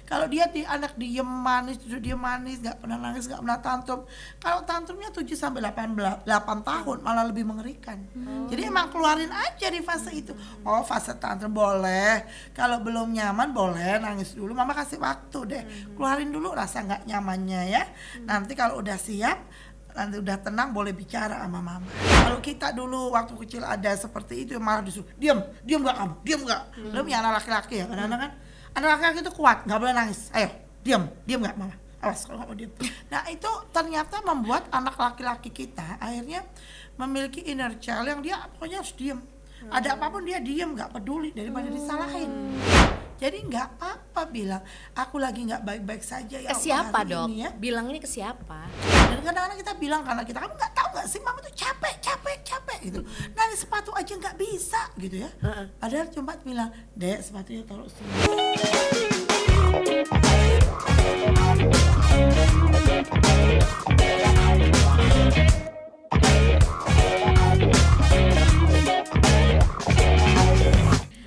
Kalau dia anak diem manis, duduk diem manis, nggak pernah nangis, nggak pernah tantrum. Kalau tantrumnya 7 sampai 8 tahun malah lebih mengerikan. Jadi emang keluarin aja di fase itu. Oh, fase tantrum boleh. Kalau belum nyaman boleh nangis dulu. Mama kasih waktu deh. Keluarin dulu rasa nggak nyamannya ya. Nanti kalau udah siap, nanti udah tenang boleh bicara sama mama. Kalau kita dulu waktu kecil ada seperti itu malah disuruh diam nggak kamu, diam nggak. Lu punya anak laki-laki ya, kadang-kadang kan anak laki-laki itu kuat, nggak boleh nangis. Ayo diam nggak mama. Awas kalau nggak mau diam. Nah itu ternyata membuat anak laki-laki kita akhirnya memiliki inner child yang dia pokoknya harus diam. Ada apapun dia diam, nggak peduli daripada disalahin. Jadi nggak apa-apa bilang aku lagi nggak baik-baik saja ya. Ke siapa dok? Ya. Bilang ini ke siapa? Dan kadang-kadang kita bilang karena kita kamu nggak tahu nggak sih mama tuh capek gitu. Nangis sepatu aja nggak bisa gitu ya. Padahal cuma bilang dek sepatunya taruh sini.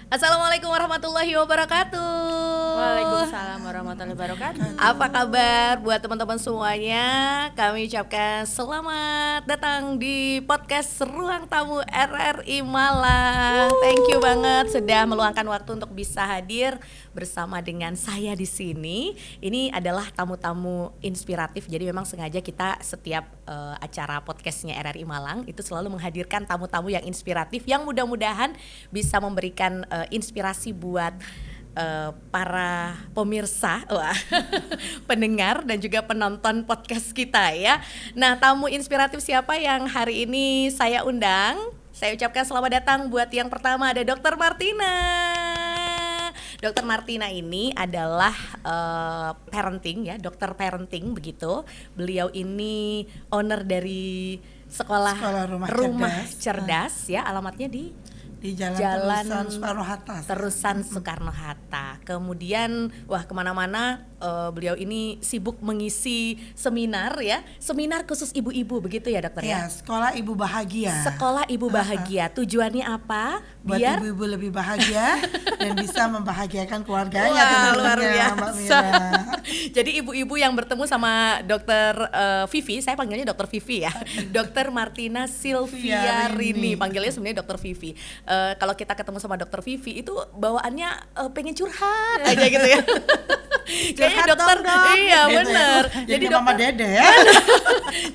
Assalamualaikum warahmatullahi wabarakatuh. Waalaikumsalam warahmatullahi wabarakatuh. Apa kabar buat teman-teman semuanya? Kami ucapkan selamat datang di podcast Ruang Tamu RRI Malang. Thank you banget sudah meluangkan waktu untuk bisa hadir bersama dengan saya di sini. Ini adalah tamu-tamu inspiratif. Jadi memang sengaja kita setiap acara podcastnya RRI Malang itu selalu menghadirkan tamu-tamu yang inspiratif yang mudah-mudahan bisa memberikan inspirasi buat para pemirsa, pendengar dan juga penonton podcast kita ya. Nah, tamu inspiratif siapa yang hari ini saya undang? Saya ucapkan selamat datang buat yang pertama ada Dr. Martina. Dr. Martina ini adalah parenting ya, dokter parenting begitu. Beliau ini owner dari sekolah rumah cerdas ya, alamatnya di Jalan Terusan Soekarno-Hatta. Kemudian kemana-mana beliau ini sibuk mengisi seminar ya, seminar khusus ibu-ibu begitu ya dokter ya? Sekolah Ibu Bahagia. Sekolah Ibu Bahagia. Tujuannya apa? Buat biar ibu-ibu lebih bahagia dan bisa membahagiakan keluarganya. Wah, luar biasa. Mbak Mira. Jadi ibu-ibu yang bertemu sama dokter Vivi, saya panggilnya dokter Vivi ya, dokter Martina Silvia Rini, panggilnya sebenarnya dokter Vivi. Kalau kita ketemu sama dokter Vivi itu bawaannya pengen curhat aja gitu ya. Kayaknya dokter iya gitu bener ya. jadi dokter Mama Dede ya.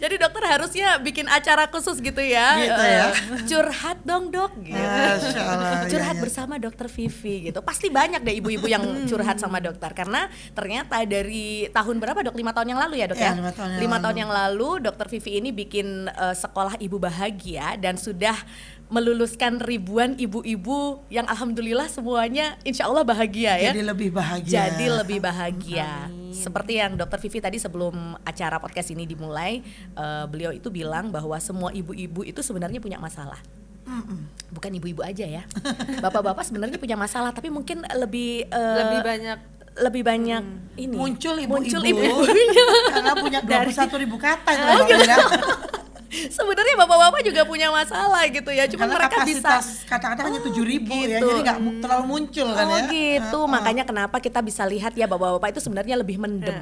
Jadi dokter harusnya bikin acara khusus gitu ya, gitu ya. Curhat dong dok gitu. Curhat bersama dokter Vivi gitu. Pasti banyak deh ibu-ibu yang curhat sama dokter karena ternyata dari tahun berapa dok? 5 tahun yang lalu ya dok ya? 5 tahun yang lalu dokter Vivi ini bikin sekolah Ibu Bahagia dan sudah meluluskan ribuan ibu-ibu yang alhamdulillah semuanya insya Allah bahagia ya. Jadi lebih bahagia. Seperti yang dokter Vivi tadi sebelum acara podcast ini dimulai, beliau itu bilang bahwa semua ibu-ibu itu sebenarnya punya masalah. Bukan ibu-ibu aja ya, bapak-bapak sebenarnya punya masalah, tapi mungkin lebih banyak ini muncul ibu-ibu karena punya 21.000 kata itu sebenarnya bapak-bapak juga punya masalah gitu ya, cuma mereka bisa kata-kata hanya 7.000 gitu. Ya, jadi nggak terlalu muncul kan ya. Gitu, makanya kenapa kita bisa lihat ya bapak-bapak itu sebenarnya lebih mendem.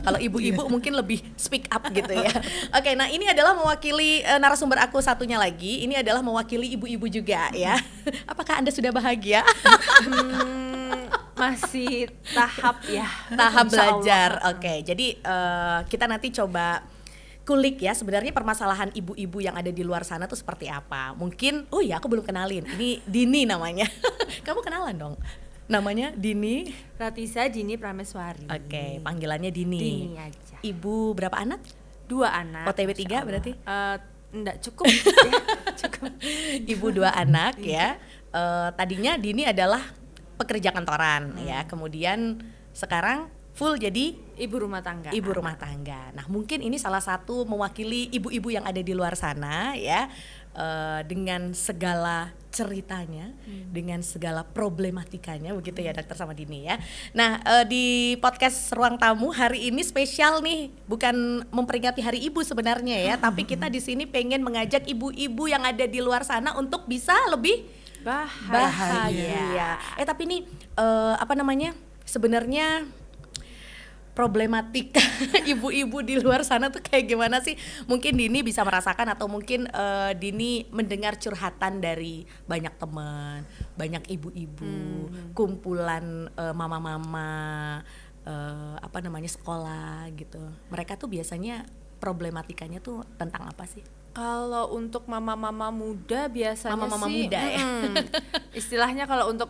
Kalau ibu-ibu mungkin lebih speak up gitu ya. Oke, nah ini adalah mewakili narasumber aku satunya lagi, ini adalah mewakili ibu-ibu juga ya. Apakah Anda sudah bahagia? Masih tahap belajar. Oke, jadi kita nanti coba kulik ya sebenarnya permasalahan ibu-ibu yang ada di luar sana tuh seperti apa. Mungkin, aku belum kenalin. Ini Dini namanya. Kamu kenalan dong. Namanya Dini Ratisa Dini Prameswari. Oke, panggilannya Dini. Dini aja. Ibu berapa anak? 2 anak. OTW 3 berarti? Enggak cukup. Ya, cukup. Ibu 2 anak ya. Tadinya Dini adalah pekerja kantoran ya. Kemudian sekarang full jadi ibu rumah tangga. Nah mungkin ini salah satu mewakili ibu-ibu yang ada di luar sana ya, dengan segala ceritanya, dengan segala problematikanya begitu ya dokter sama Dini ya. Nah di podcast Ruang Tamu hari ini spesial nih, bukan memperingati Hari Ibu sebenarnya ya, tapi kita di sini pengen mengajak ibu-ibu yang ada di luar sana untuk bisa lebih bahagia. Tapi nih sebenarnya problematika ibu-ibu di luar sana tuh kayak gimana sih? Mungkin Dini bisa merasakan atau mungkin Dini mendengar curhatan dari banyak teman, banyak ibu-ibu, kumpulan mama-mama, apa namanya sekolah gitu. Mereka tuh biasanya problematikanya tuh tentang apa sih? Kalau untuk mama-mama muda biasanya Mama-mama sih, muda ya? istilahnya kalau untuk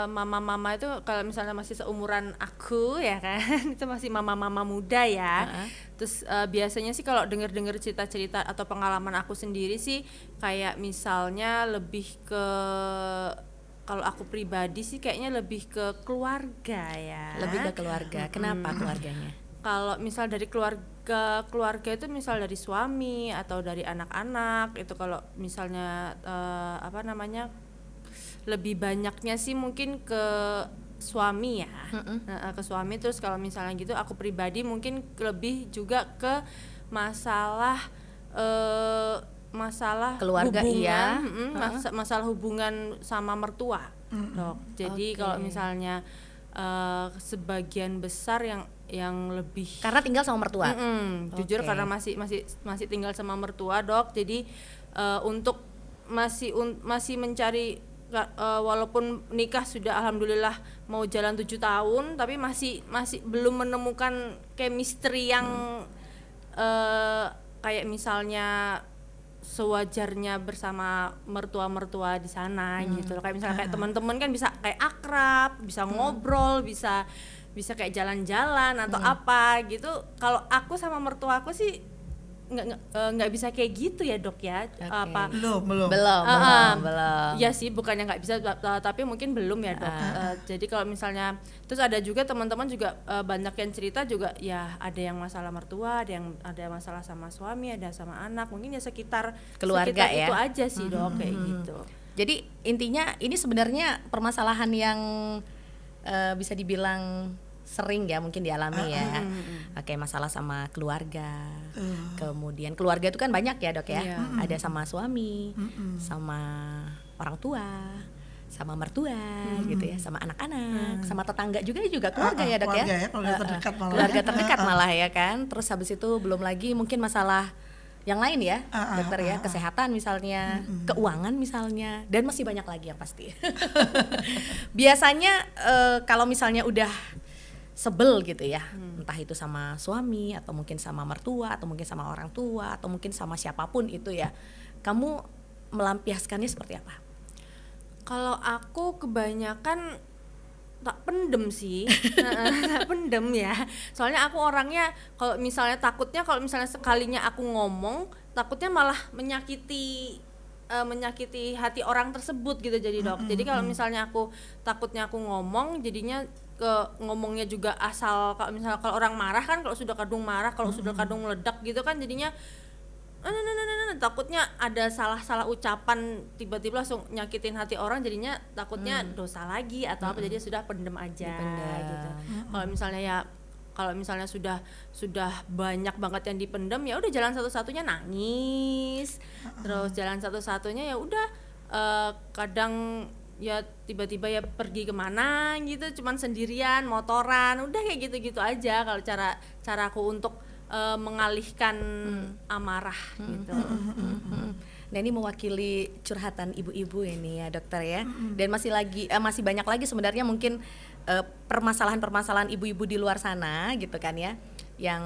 mama-mama itu kalau misalnya masih seumuran aku ya kan, itu masih mama-mama muda ya. Terus biasanya sih kalau denger-denger cerita-cerita atau pengalaman aku sendiri sih kayak misalnya lebih ke, kalau aku pribadi sih kayaknya lebih ke keluarga ya. Lebih ke keluarga. Kenapa keluarganya? Kalau misal dari keluarga itu misal dari suami atau dari anak-anak itu, kalau misalnya apa namanya, lebih banyaknya sih mungkin ke suami ya. Ke suami. Terus kalau misalnya gitu aku pribadi mungkin lebih juga ke masalah masalah Keluarga, hubungan, iya. masalah hubungan sama mertua, Dok. Jadi Oke. kalau misalnya sebagian besar yang lebih Karena tinggal sama mertua. jujur Oke. karena masih tinggal sama mertua, Dok. Jadi untuk masih mencari, walaupun nikah sudah alhamdulillah mau jalan 7 tahun, tapi masih belum menemukan chemistry yang kayak misalnya sewajarnya bersama mertua-mertua di sana gitu loh. Kayak misalnya kayak teman-teman kan bisa kayak akrab, bisa ngobrol, bisa kayak jalan-jalan atau apa gitu. Kalau aku sama mertua aku sih nggak bisa kayak gitu ya, Dok ya. Apa Belum. Belum. ya sih, bukannya nggak bisa, tapi mungkin belum ya, Dok. Jadi kalau misalnya, terus ada juga teman-teman juga banyak yang cerita juga ya, ada yang masalah mertua, ada masalah sama suami, ada sama anak, mungkin ya sekitar Keluarga ya. itu aja sih, Dok, kayak gitu. Jadi intinya ini sebenarnya permasalahan yang bisa dibilang sering ya mungkin dialami ya. Oke, masalah sama keluarga. Kemudian keluarga itu kan banyak ya, Dok ya. Iya. Ada sama suami, sama orang tua, sama mertua gitu ya, sama anak-anak, sama tetangga juga keluarga ya, Dok ya. Keluarga ya, keluarga terdekat malah. Keluarga terdekat malah ya kan. Terus habis itu belum lagi mungkin masalah yang lain ya, dokter ya, kesehatan misalnya, keuangan misalnya, dan masih banyak lagi yang pasti. Biasanya kalau misalnya udah sebel gitu ya, entah itu sama suami atau mungkin sama mertua atau mungkin sama orang tua atau mungkin sama siapapun itu ya, kamu melampiaskannya seperti apa? Kalau aku kebanyakan tak pendem sih. Tak pendem ya. Soalnya aku orangnya kalau misalnya sekalinya aku ngomong, takutnya malah menyakiti hati orang tersebut gitu, jadi, Dok. Jadi kalau misalnya takutnya aku ngomong, jadinya ngomongnya juga asal, kalau orang marah kan, kalau sudah kadung marah, kalau sudah kadung meledak gitu kan, jadinya takutnya ada salah ucapan, tiba-tiba langsung nyakitin hati orang, jadinya takutnya dosa lagi atau apa, jadi sudah pendem aja gitu. Kalau misalnya sudah banyak banget yang dipendem, ya udah jalan satu-satunya nangis. Terus jalan satu-satunya ya udah kadang ya tiba-tiba ya pergi kemana gitu, cuman sendirian, motoran, udah kayak gitu-gitu aja kalau cara aku untuk mengalihkan amarah gitu. Nah, ini mewakili curhatan ibu-ibu ini ya, dokter ya. Dan masih banyak lagi sebenarnya mungkin permasalahan-permasalahan ibu-ibu di luar sana gitu kan ya, yang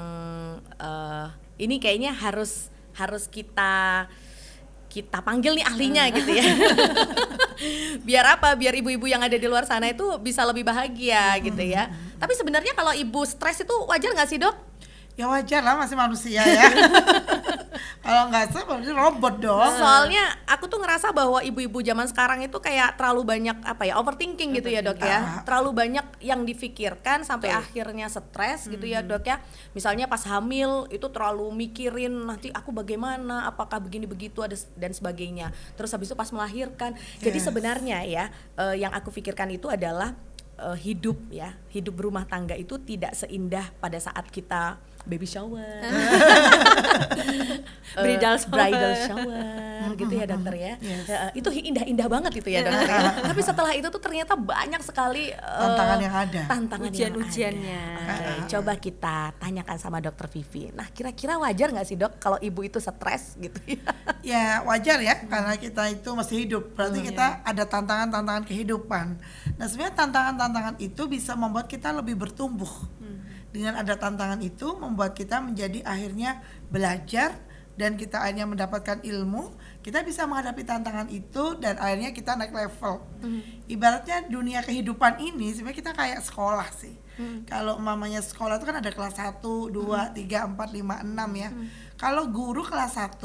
ini kayaknya harus kita panggil nih ahlinya gitu ya. Biar apa? Biar ibu-ibu yang ada di luar sana itu bisa lebih bahagia gitu ya. Tapi sebenarnya kalau ibu stres itu wajar nggak sih, Dok? Ya wajar lah, masih manusia ya. Kalau nggak stres berarti robot dong. Soalnya aku tuh ngerasa bahwa ibu-ibu zaman sekarang itu kayak terlalu banyak overthinking gitu ya, Dok ya. Terlalu banyak yang difikirkan sampai akhirnya stres gitu ya, Dok ya. Misalnya pas hamil itu terlalu mikirin nanti aku bagaimana, apakah begini begitu dan sebagainya. Terus habis itu pas melahirkan. Jadi sebenarnya ya yang aku pikirkan itu adalah hidup berumah tangga itu tidak seindah pada saat kita baby shower, Bridal shower, benar gitu ya dokter ya. Yes. Itu indah-indah banget itu ya dokter ya. Tapi setelah itu tuh ternyata banyak sekali Tantangan yang ada. tantangan Ujian-ujiannya. yang ada. Oke, coba kita tanyakan sama dokter Vivi. Nah kira-kira wajar nggak sih dok kalau ibu itu stres gitu ya? Ya wajar ya, karena kita itu masih hidup, berarti kita ada tantangan-tantangan kehidupan. Nah sebenarnya tantangan-tantangan itu bisa membuat kita lebih bertumbuh. Dengan ada tantangan itu membuat kita menjadi akhirnya belajar, dan kita akhirnya mendapatkan ilmu, kita bisa menghadapi tantangan itu dan akhirnya kita naik level. Ibaratnya dunia kehidupan ini sebenarnya kita kayak sekolah sih. Kalau mamanya sekolah itu kan ada kelas 1, 2, 3, 4, 5, 6 ya. Kalau guru kelas 1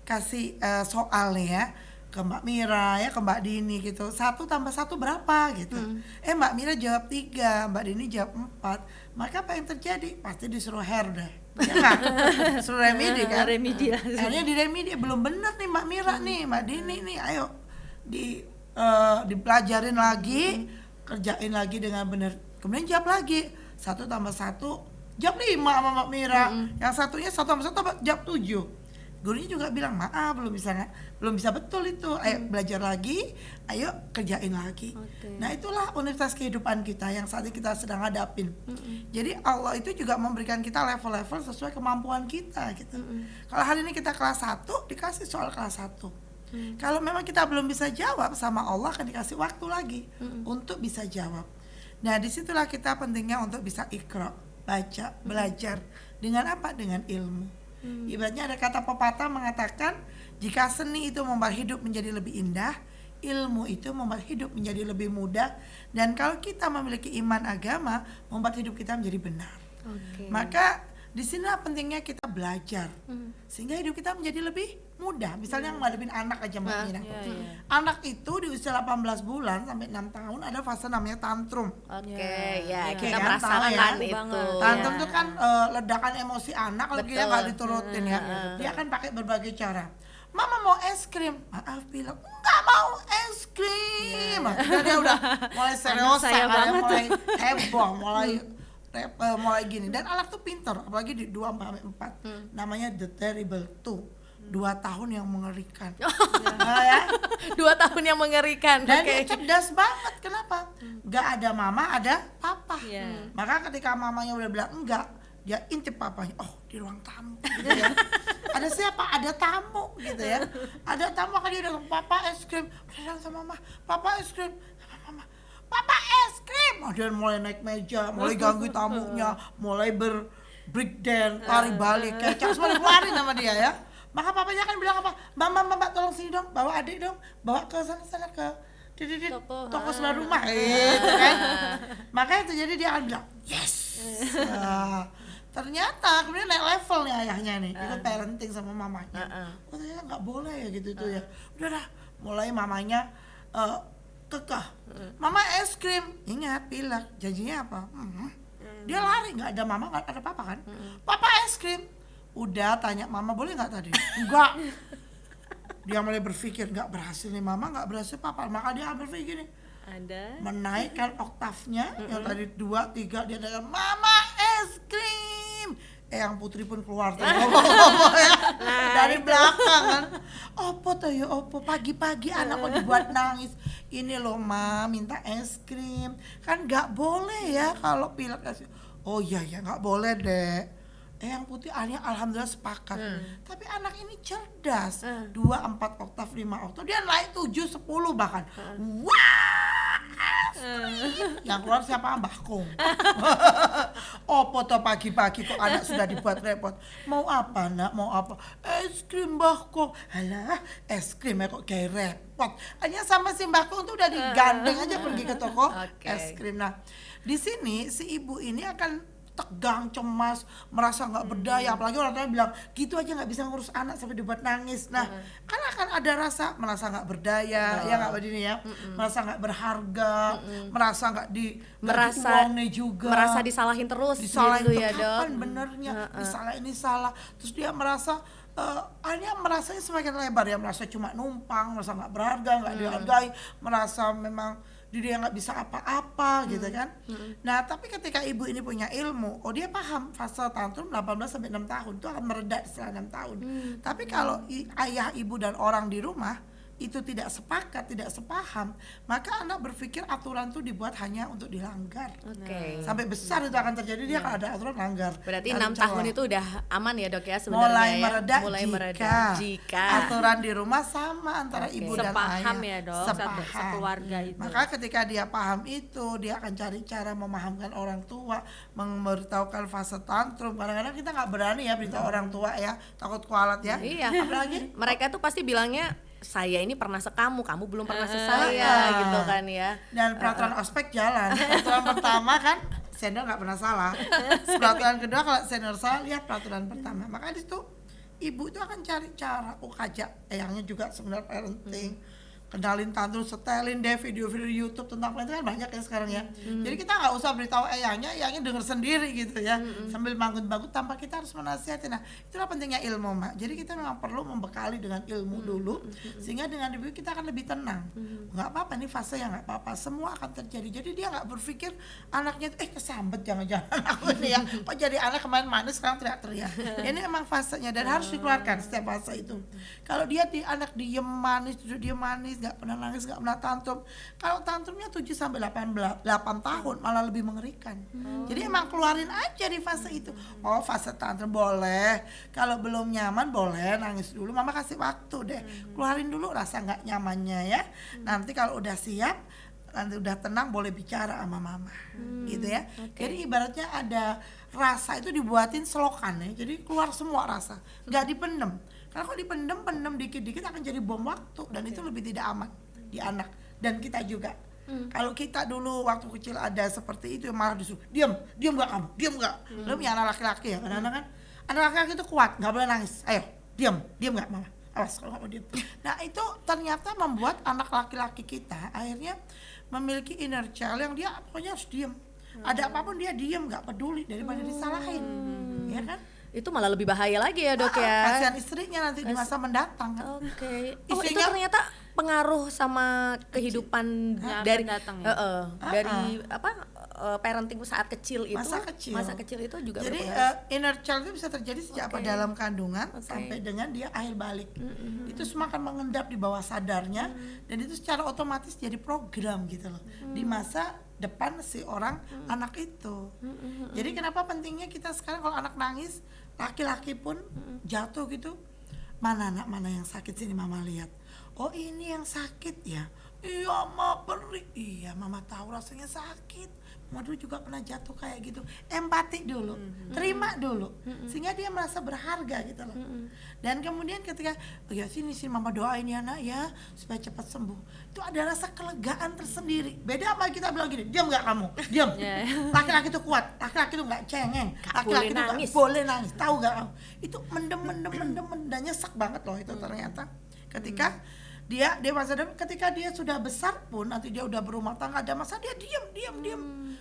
kasih soal nih ya ke Mbak Mira ya, ke Mbak Dini gitu, 1 tambah 1 berapa gitu. Mbak Mira jawab 3, Mbak Dini jawab 4, maka apa yang terjadi? Pasti disuruh hair deh, ya nggak? Suruh remedi kan? Remedi langsung. Akhirnya diremedi, belum bener nih Mbak Mira nih, Mbak Dini nih, ayo dipelajarin lagi, kerjain lagi dengan benar. Kemudian jawab lagi, 1 tambah 1 jawab 5 sama Mbak Mira, yang satunya 1 tambah 1 jawab 7. Gurunya juga bilang maaf belum bisa betul itu, ayo belajar lagi, ayo kerjain lagi. Nah itulah universitas kehidupan kita yang saat ini kita sedang hadapin. Jadi Allah itu juga memberikan kita level-level sesuai kemampuan kita gitu. Kalau hari ini kita kelas 1 dikasih soal kelas 1. Kalau memang kita belum bisa jawab, sama Allah akan dikasih waktu lagi untuk bisa jawab. Nah disitulah kita pentingnya untuk bisa iqra, baca, belajar. Dengan apa? Dengan ilmu. Ibaratnya ada kata pepatah mengatakan, jika seni itu membuat hidup menjadi lebih indah, ilmu itu membuat hidup menjadi lebih mudah, dan kalau kita memiliki iman agama, membuat hidup kita menjadi benar. Maka di sini pentingnya kita belajar sehingga hidup kita menjadi lebih mudah. Misalnya ngadepin anak aja Mbak Mira. Anak itu di usia 18 bulan sampai 6 tahun ada fase namanya tantrum. Ya Oke, kita kan, merasakan tahu ya? itu. Tantrum itu kan ledakan emosi anak kalau dia nggak diturutin ya. Dia akan pakai berbagai cara. Mama mau es krim, maaf bilang nggak mau es krim. Dia udah mulai serius, mulai heboh, mulai gini. Dan anak tuh pintar, apalagi di 2-4 namanya The Terrible 2, 2 tahun yang mengerikan. Nah, ya. 2 tahun yang mengerikan. Dan dia cerdas banget. Kenapa? Gak ada mama, ada papa. Maka ketika mamanya udah bilang enggak, dia intip papanya. Oh, di ruang tamu gitu ya. Ada siapa? Ada tamu gitu ya. Ada tamu, kan dia bilang, papa es krim. Dia bilang sama mama, papa es krim. Sama mama, papa es krim. Oh, dia mulai naik meja, mulai ganggu tamunya, mulai break dance, lari balik, kecap, semua dikeluarin sama dia ya. Maka papanya akan bilang apa? Mbak tolong sini dong, bawa adik dong, bawa ke sana ke toko sebelah rumah, kan? Makanya itu jadi dia akan bilang yes. Ternyata kemudian naik level nih ayahnya nih, ikut parenting sama mamanya. Oh ternyata nggak boleh ya gitu tuh ya. Udah mulai mamanya kekeh. Mama es krim, ingat pilek, janjinya apa? Dia lari, nggak ada mama, nggak ada papa kan? Papa es krim. Udah tanya mama boleh nggak tadi? Enggak. Dia mulai berpikir nggak berhasil nih mama, nggak berhasil papa, maka dia berpikir nih, menaikkan oktavnya yang tadi 2, 3, dia dengan mama es krim. Yang Putri pun keluar tuh, dari belakang kan. Opo toh ya opo, pagi-pagi anak kok dibuat nangis. Ini loh ma, minta es krim. Kan nggak boleh ya kalau pilek es. Oh iya ya nggak boleh deh. Yang Putih akhirnya alhamdulillah sepakat. Tapi anak ini cerdas. 2, 4 oktav, 5 oktav, dia naik 7, 10 bahkan. Wah, yang keluar siapa? Mbah Kong. Opo toh pagi-pagi kok anak sudah dibuat repot. Mau apa nak? Mau apa? Es krim Mbah Kong. Alah, es krim kok kayak repot. Hanya sama si Mbah Kong tuh udah digandeng aja pergi ke toko es krim. Nah, di sini si ibu ini akan tegang, cemas, merasa nggak berdaya, apalagi orang tua bilang gitu aja nggak bisa ngurus anak sampai dibuat nangis. Nah, kan akan ada rasa merasa nggak berdaya, ya nggak begini ya, merasa nggak berharga, merasa nggak diuangnya juga, merasa disalahin terus, disalahin gitu ya dok. Kapan benernya, disalah ini salah, terus dia merasa akhirnya merasanya semakin lebar ya, merasa cuma numpang, merasa nggak berharga, nggak dihargai, merasa memang dia nggak bisa apa-apa gitu kan. Nah tapi ketika ibu ini punya ilmu, oh dia paham fase tantrum 18 sampai 6 tahun itu akan mereda setelah 6 tahun. Tapi kalau ayah, ibu dan orang di rumah itu tidak sepakat, tidak sepaham, maka anak berpikir aturan itu dibuat hanya untuk dilanggar. Sampai besar itu akan terjadi, dia akan ada aturan langgar. Berarti Lalu 6 tahun jawab. itu udah aman ya dok ya sebenarnya mulai ya? mereda jika aturan di rumah sama antara ibu dan ayah. Sepaham ya dok, Sepaham. sekeluarga itu. Maka ketika dia paham itu, dia akan cari cara memahamkan orang tua, memberitahukan fase tantrum. Kadang-kadang kita nggak berani ya beritahu orang tua ya, takut kualat ya. Iya. Apalagi Mereka tuh pasti bilangnya saya ini pernah sekamu, kamu belum pernah sesaya gitu kan ya. dan peraturan ospek jalan. Peraturan pertama kan senior nggak pernah salah. Peraturan kedua kalau senior salah, lihat peraturan pertama. Maka di situ ibu itu akan cari cara, kajak eyangnya juga sebenarnya parenting. Kenalin tantrum, setelin deh video-video YouTube tentang parenting kan banyak ya sekarang ya. Jadi kita nggak usah beritahu eyangnya denger sendiri gitu ya. Sambil bangun-bangun tanpa kita harus menasihati. Nah itulah pentingnya ilmu Mak. Jadi kita memang perlu membekali dengan ilmu dulu, sehingga dengan ibu kita akan lebih tenang. Nggak apa-apa, ini fase yang nggak apa-apa, semua akan terjadi. Jadi dia nggak berpikir anaknya kesambet jangan-jangan aku ini ya, kok jadi anak kemarin manis sekarang teriak-teriak. Ini emang fasenya dan harus dikeluarkan setiap fase itu. Kalau dia anak diem manis, duduk diem manis, nggak pernah nangis, nggak pernah tantrum. Kalau tantrumnya 7 sampai 8 tahun malah lebih mengerikan. Jadi emang keluarin aja di fase itu. Oh fase tantrum boleh, kalau belum nyaman boleh nangis dulu, mama kasih waktu deh, keluarin dulu rasa nggak nyamannya ya. Nanti kalau udah siap, nanti udah tenang boleh bicara sama mama, gitu ya. Jadi ibaratnya ada rasa itu dibuatin selokan ya, jadi keluar semua rasa, nggak dipendem. Karena kalau dipendem dikit-dikit akan jadi bom waktu, dan itu lebih tidak aman di anak dan kita juga. Kalau kita dulu waktu kecil ada seperti itu, malah disuruh diam nggak kamu, diam nggak. Lalu punya anak laki-laki ya, kadang-kadang kan anak laki-laki itu kuat, nggak boleh nangis, ayo diam nggak mama, awas kalau nggak mau diam. Nah itu ternyata membuat anak laki-laki kita akhirnya memiliki inner child yang dia pokoknya harus diam. Ada apapun dia diam, nggak peduli daripada disalahin, ya kan? Itu malah lebih bahaya lagi ya dok ya. Kasihan istrinya nanti di masa mendatang kan. Oke. Oh itu Istrinya- ternyata pengaruh sama kehidupan Yang dari akan datang ya? dari parenting saat kecil itu. Masa kecil itu juga Jadi berpengaruh. inner child itu bisa terjadi sejak Oke. dalam kandungan Oke. sampai dengan dia akhir balik. Itu semua akan mengendap di bawah sadarnya, dan itu secara otomatis jadi program gitu loh di masa depan si orang anak itu. Jadi kenapa pentingnya kita sekarang kalau anak nangis, laki-laki pun jatuh gitu, mana anak mana yang sakit, sini mama lihat. Oh ini yang sakit ya. Iya mama perih. Iya mama tahu rasanya sakit. Mama dulu juga pernah jatuh kayak gitu. Empati dulu, terima dulu, sehingga dia merasa berharga gitu loh. Dan kemudian ketika oh ya sini mama doain ya nak ya supaya cepat sembuh. Itu ada rasa kelegaan tersendiri. Beda sama kita bilang gini, diam nggak kamu, diam. Laki-laki itu kuat, laki-laki itu nggak cengeng, laki-laki itu nggak boleh nangis, tahu nggak kamu? Itu mendem dan nyesek banget loh itu ternyata. Ketika dia masa depan, ketika dia sudah besar pun nanti dia udah berumah tangga, ada masa dia diam.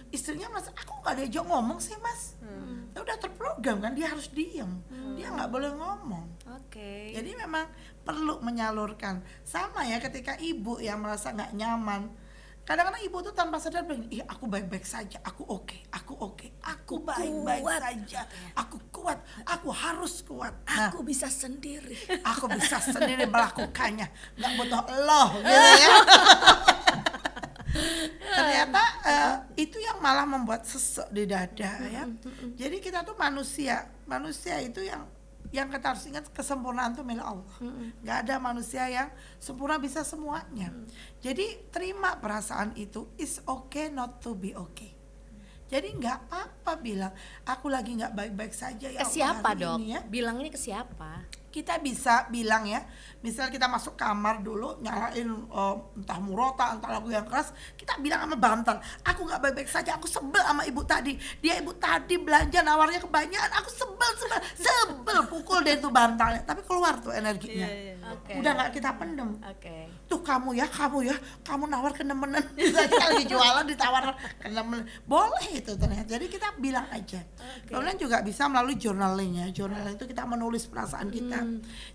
Istrinya merasa aku nggak diajak ngomong sih mas. Ya udah terprogram kan dia harus diam, dia nggak boleh ngomong. Oke. Jadi memang perlu menyalurkan. Sama ya ketika ibu yang merasa nggak nyaman, kadang-kadang ibu tuh tanpa sadar bilang, ih aku baik-baik saja, aku oke, aku baik-baik saja, aku kuat, aku harus kuat. Nah, Aku bisa sendiri. aku bisa sendiri melakukannya, nggak butuh loh gitu ya. Ternyata itu yang malah membuat sesek di dada ya. Jadi kita tuh manusia itu yang kita harus ingat, kesempurnaan itu milik Allah. Nggak ada manusia yang sempurna bisa semuanya. Jadi terima perasaan itu, is okay not to be okay. Jadi nggak apa-apa bilang aku lagi nggak baik-baik saja ya. Ke siapa hari dok? ini ya. Bilang ini ke siapa? Kita bisa bilang ya, misal kita masuk kamar dulu nyalain entah murota, entah lagu yang keras, kita bilang sama bantal, aku nggak baik-baik saja, aku sebel sama ibu tadi, ibu tadi belanja nawarnya kebanyakan, aku sebel, pukul deh tuh bantalnya, tapi keluar tuh energinya. Oke. Udah nggak kita pendem. Oke. Tuh kamu nawar kenemenan. Kita lagi jualan ditawar kenemenan, boleh itu ternyata. Jadi kita bilang aja. Kemudian juga bisa melalui journaling ya. Journaling itu kita menulis perasaan kita.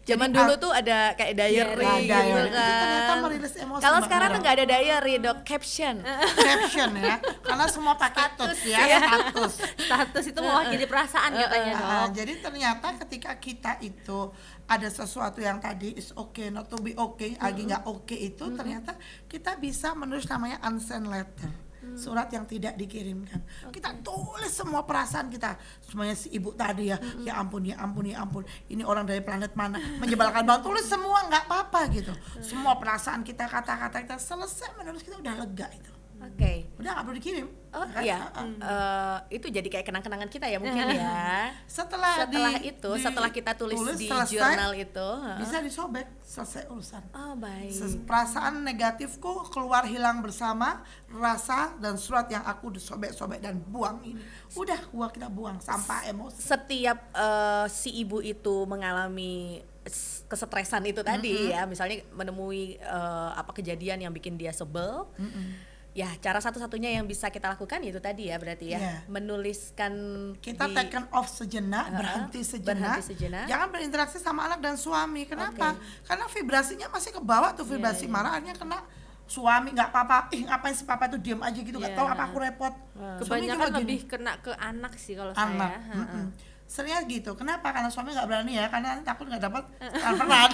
Zaman Jadi, dulu tuh ada kayak diary Nah, gitu diary itu kan. ternyata merilis emosi Kalau Mbak sekarang tuh Nora. nggak ada diary, Dok, caption. Caption ya, karena semua pakai Status, tuts ya, ya. status. Status itu mewakili perasaan katanya dok. Jadi ternyata ketika kita itu ada sesuatu yang tadi is okay not to be okay, lagi nggak oke itu ternyata kita bisa menulis namanya unsent letter. Surat yang tidak dikirimkan. Kita tulis semua perasaan kita. Semuanya si ibu tadi ya. Ya ampun, ya ampun, ya ampun. Ini orang dari planet mana? Menyebalkan banget. Tulis semua, nggak apa-apa gitu. Semua perasaan kita, kata-kata kita selesai menulis, kita udah lega itu. Oke. Udah nggak perlu dikirim. Oh Kan? iya, itu jadi kayak kenang-kenangan kita ya mungkin ya. Setelah Setelah kita tulis di selesai, jurnal itu, bisa disobek, selesai urusan. Oh baik. Perasaan negatifku keluar hilang bersama rasa dan surat yang aku sobek-sobek dan buang ini. Udah kita buang sampah emosi. Setiap si ibu itu mengalami kesetresan itu tadi ya, misalnya menemui apa kejadian yang bikin dia sebel. Ya, cara satu-satunya yang bisa kita lakukan itu tadi ya berarti ya, Iya. menuliskan Kita taken off sejenak, berhenti berhenti sejenak. Jangan berinteraksi sama anak dan suami. Kenapa? Karena vibrasinya masih ke bawah tuh, vibrasi marah, akhirnya kena suami. Nggak apa-apa, ngapain si papa tuh diem aja gitu, nggak tahu apa aku repot. Suami Kebanyakan juga gini. lebih kena ke anak sih kalau Anak. saya. Seringnya gitu. Kenapa? Karena suami nggak berani ya, karena takut nggak dapat peran.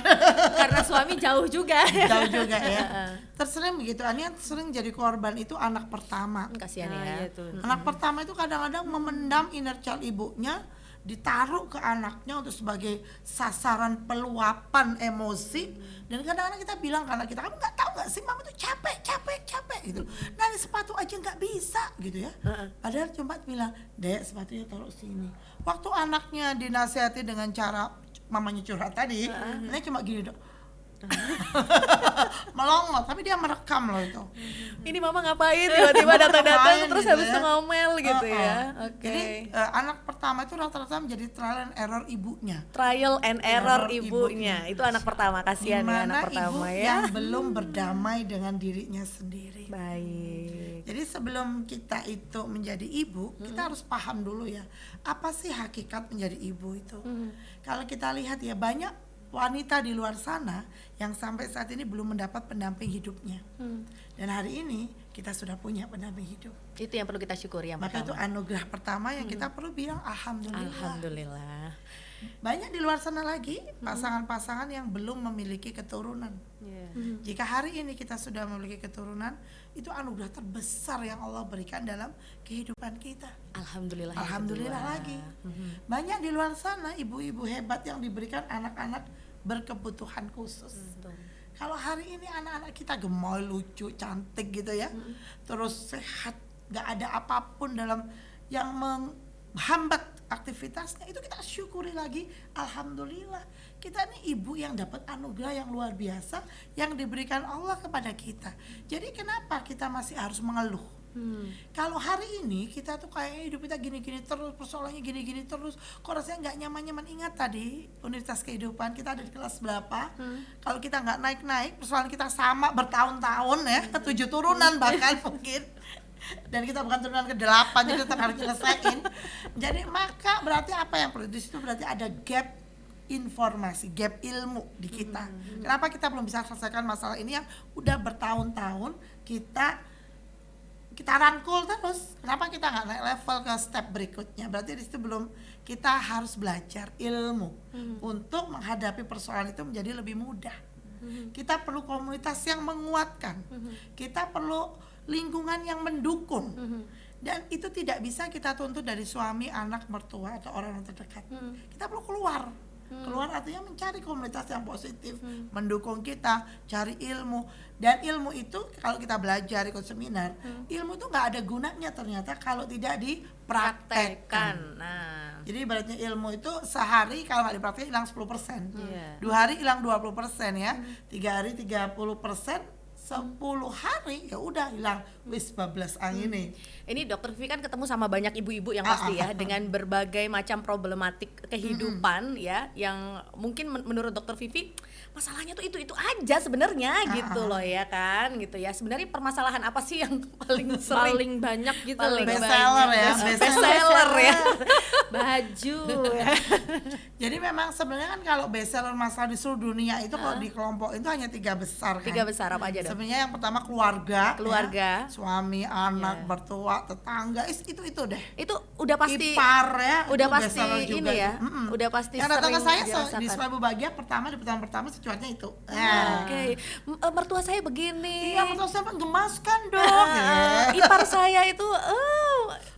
Karena suami jauh juga. Jauh juga ya. Tersering begitu. Ini sering jadi korban itu anak pertama. Kasihan Nah, ya. iya tuh. Anak pertama itu kadang-kadang memendam inner child ibunya, ditaruh ke anaknya untuk sebagai sasaran peluapan emosi. Dan kadang-kadang kita bilang ke anak kita, kamu nggak tahu nggak sih mama tuh capek gitu. Nari sepatu aja nggak bisa gitu ya. Padahal cuma bilang, Dek sepatunya taruh sini. Waktu anaknya dinasihati dengan cara mamanya curhat tadi, ini cuma gini dok. Melongo, tapi dia merekam loh itu. Ini mama ngapain tiba-tiba datang-datang Ngapain terus gitu habis ya. itu ngomel gitu ya. Oke. Jadi anak pertama itu rata-rata menjadi trial and error ibunya. Trial and error Error ibunya. Itu anak pertama, kasihan ya Dimana anak pertama ibu ya. yang belum berdamai dengan dirinya sendiri. Baik. Jadi sebelum kita itu menjadi ibu, kita harus paham dulu ya, apa sih hakikat menjadi ibu itu. Kalau kita lihat ya, banyak wanita di luar sana yang sampai saat ini belum mendapat pendamping hidupnya. Dan hari ini kita sudah punya pendamping hidup. Itu yang perlu kita syukuri yang Maka itu pertama. anugerah pertama yang kita perlu bilang alhamdulillah. Alhamdulillah. Banyak di luar sana lagi pasangan-pasangan yang belum memiliki keturunan. Iya. Jika hari ini kita sudah memiliki keturunan, itu anugerah terbesar yang Allah berikan dalam kehidupan kita. Alhamdulillah. yang Alhamdulillah kedua. lagi. Banyak di luar sana ibu-ibu hebat yang diberikan anak-anak berkebutuhan khusus. Kalau hari ini anak-anak kita gemoy, lucu, cantik gitu ya, terus sehat, gak ada apapun dalam yang menghambat aktivitasnya, itu kita syukuri lagi. Alhamdulillah, kita ini ibu yang dapat anugerah yang luar biasa yang diberikan Allah kepada kita. Jadi kenapa kita masih harus mengeluh? Kalau hari ini kita tuh kayak hidup kita gini-gini terus, persoalannya gini-gini terus, kok rasanya nggak nyaman-nyaman. Ingat tadi Universitas Kehidupan kita ada di kelas berapa? Kalau kita nggak naik-naik, persoalan kita sama bertahun-tahun ya, 7 turunan bahkan mungkin. Dan kita bukan turunan ke-8, jadi tetap harus nyelesain. Jadi maka berarti apa yang perlu di situ, berarti ada gap informasi, gap ilmu di kita. Kenapa kita belum bisa selesaikan masalah ini yang udah bertahun-tahun kita rangkul terus? Kenapa kita nggak naik level ke step berikutnya? Berarti di situ belum, kita harus belajar ilmu untuk menghadapi persoalan itu menjadi lebih mudah. Kita perlu komunitas yang menguatkan, kita perlu lingkungan yang mendukung, dan itu tidak bisa kita tuntut dari suami, anak, mertua atau orang terdekat. Kita perlu keluar. Keluar artinya mencari komunitas yang positif, mendukung kita, cari ilmu. Dan ilmu itu kalau kita belajar ikut seminar, ilmu itu nggak ada gunanya ternyata kalau tidak dipraktekkan. Nah, Jadi ibaratnya ilmu itu sehari kalau nggak dipraktekkan hilang 10%, Iya. 2 hari hilang 20% ya, 3 hari 30%, 10 hari ya udah hilang wis bablas angin. Ini Dokter Vivi kan ketemu sama banyak ibu-ibu yang pasti ya dengan berbagai macam problematik kehidupan ya, yang mungkin menurut Dokter Vivi masalahnya tuh itu aja sebenarnya gitu loh ya kan gitu ya. Sebenarnya permasalahan apa sih yang paling sering, paling banyak gitu, paling Best banyak? seller ya, Best seller ya. baju. Jadi memang sebenarnya kan kalau bestseller masalah di seluruh dunia itu kalau di kelompok itu hanya 3 besar kan. 3 besar apa aja Dok? Sebenarnya yang pertama keluarga, Keluarga. ya, suami, anak, mertua, tetangga, itu deh. Itu udah pasti Ipar ya, udah itu pasti bestseller juga ini ya. itu. Udah pasti Yang datang ke sering saya dirasakan. di Selalu Bahagia di pertemuan pertama secuatnya itu. Oke. Mertua saya begini. Iya, betul saya menggemaskan dong. Ya. Ipar saya itu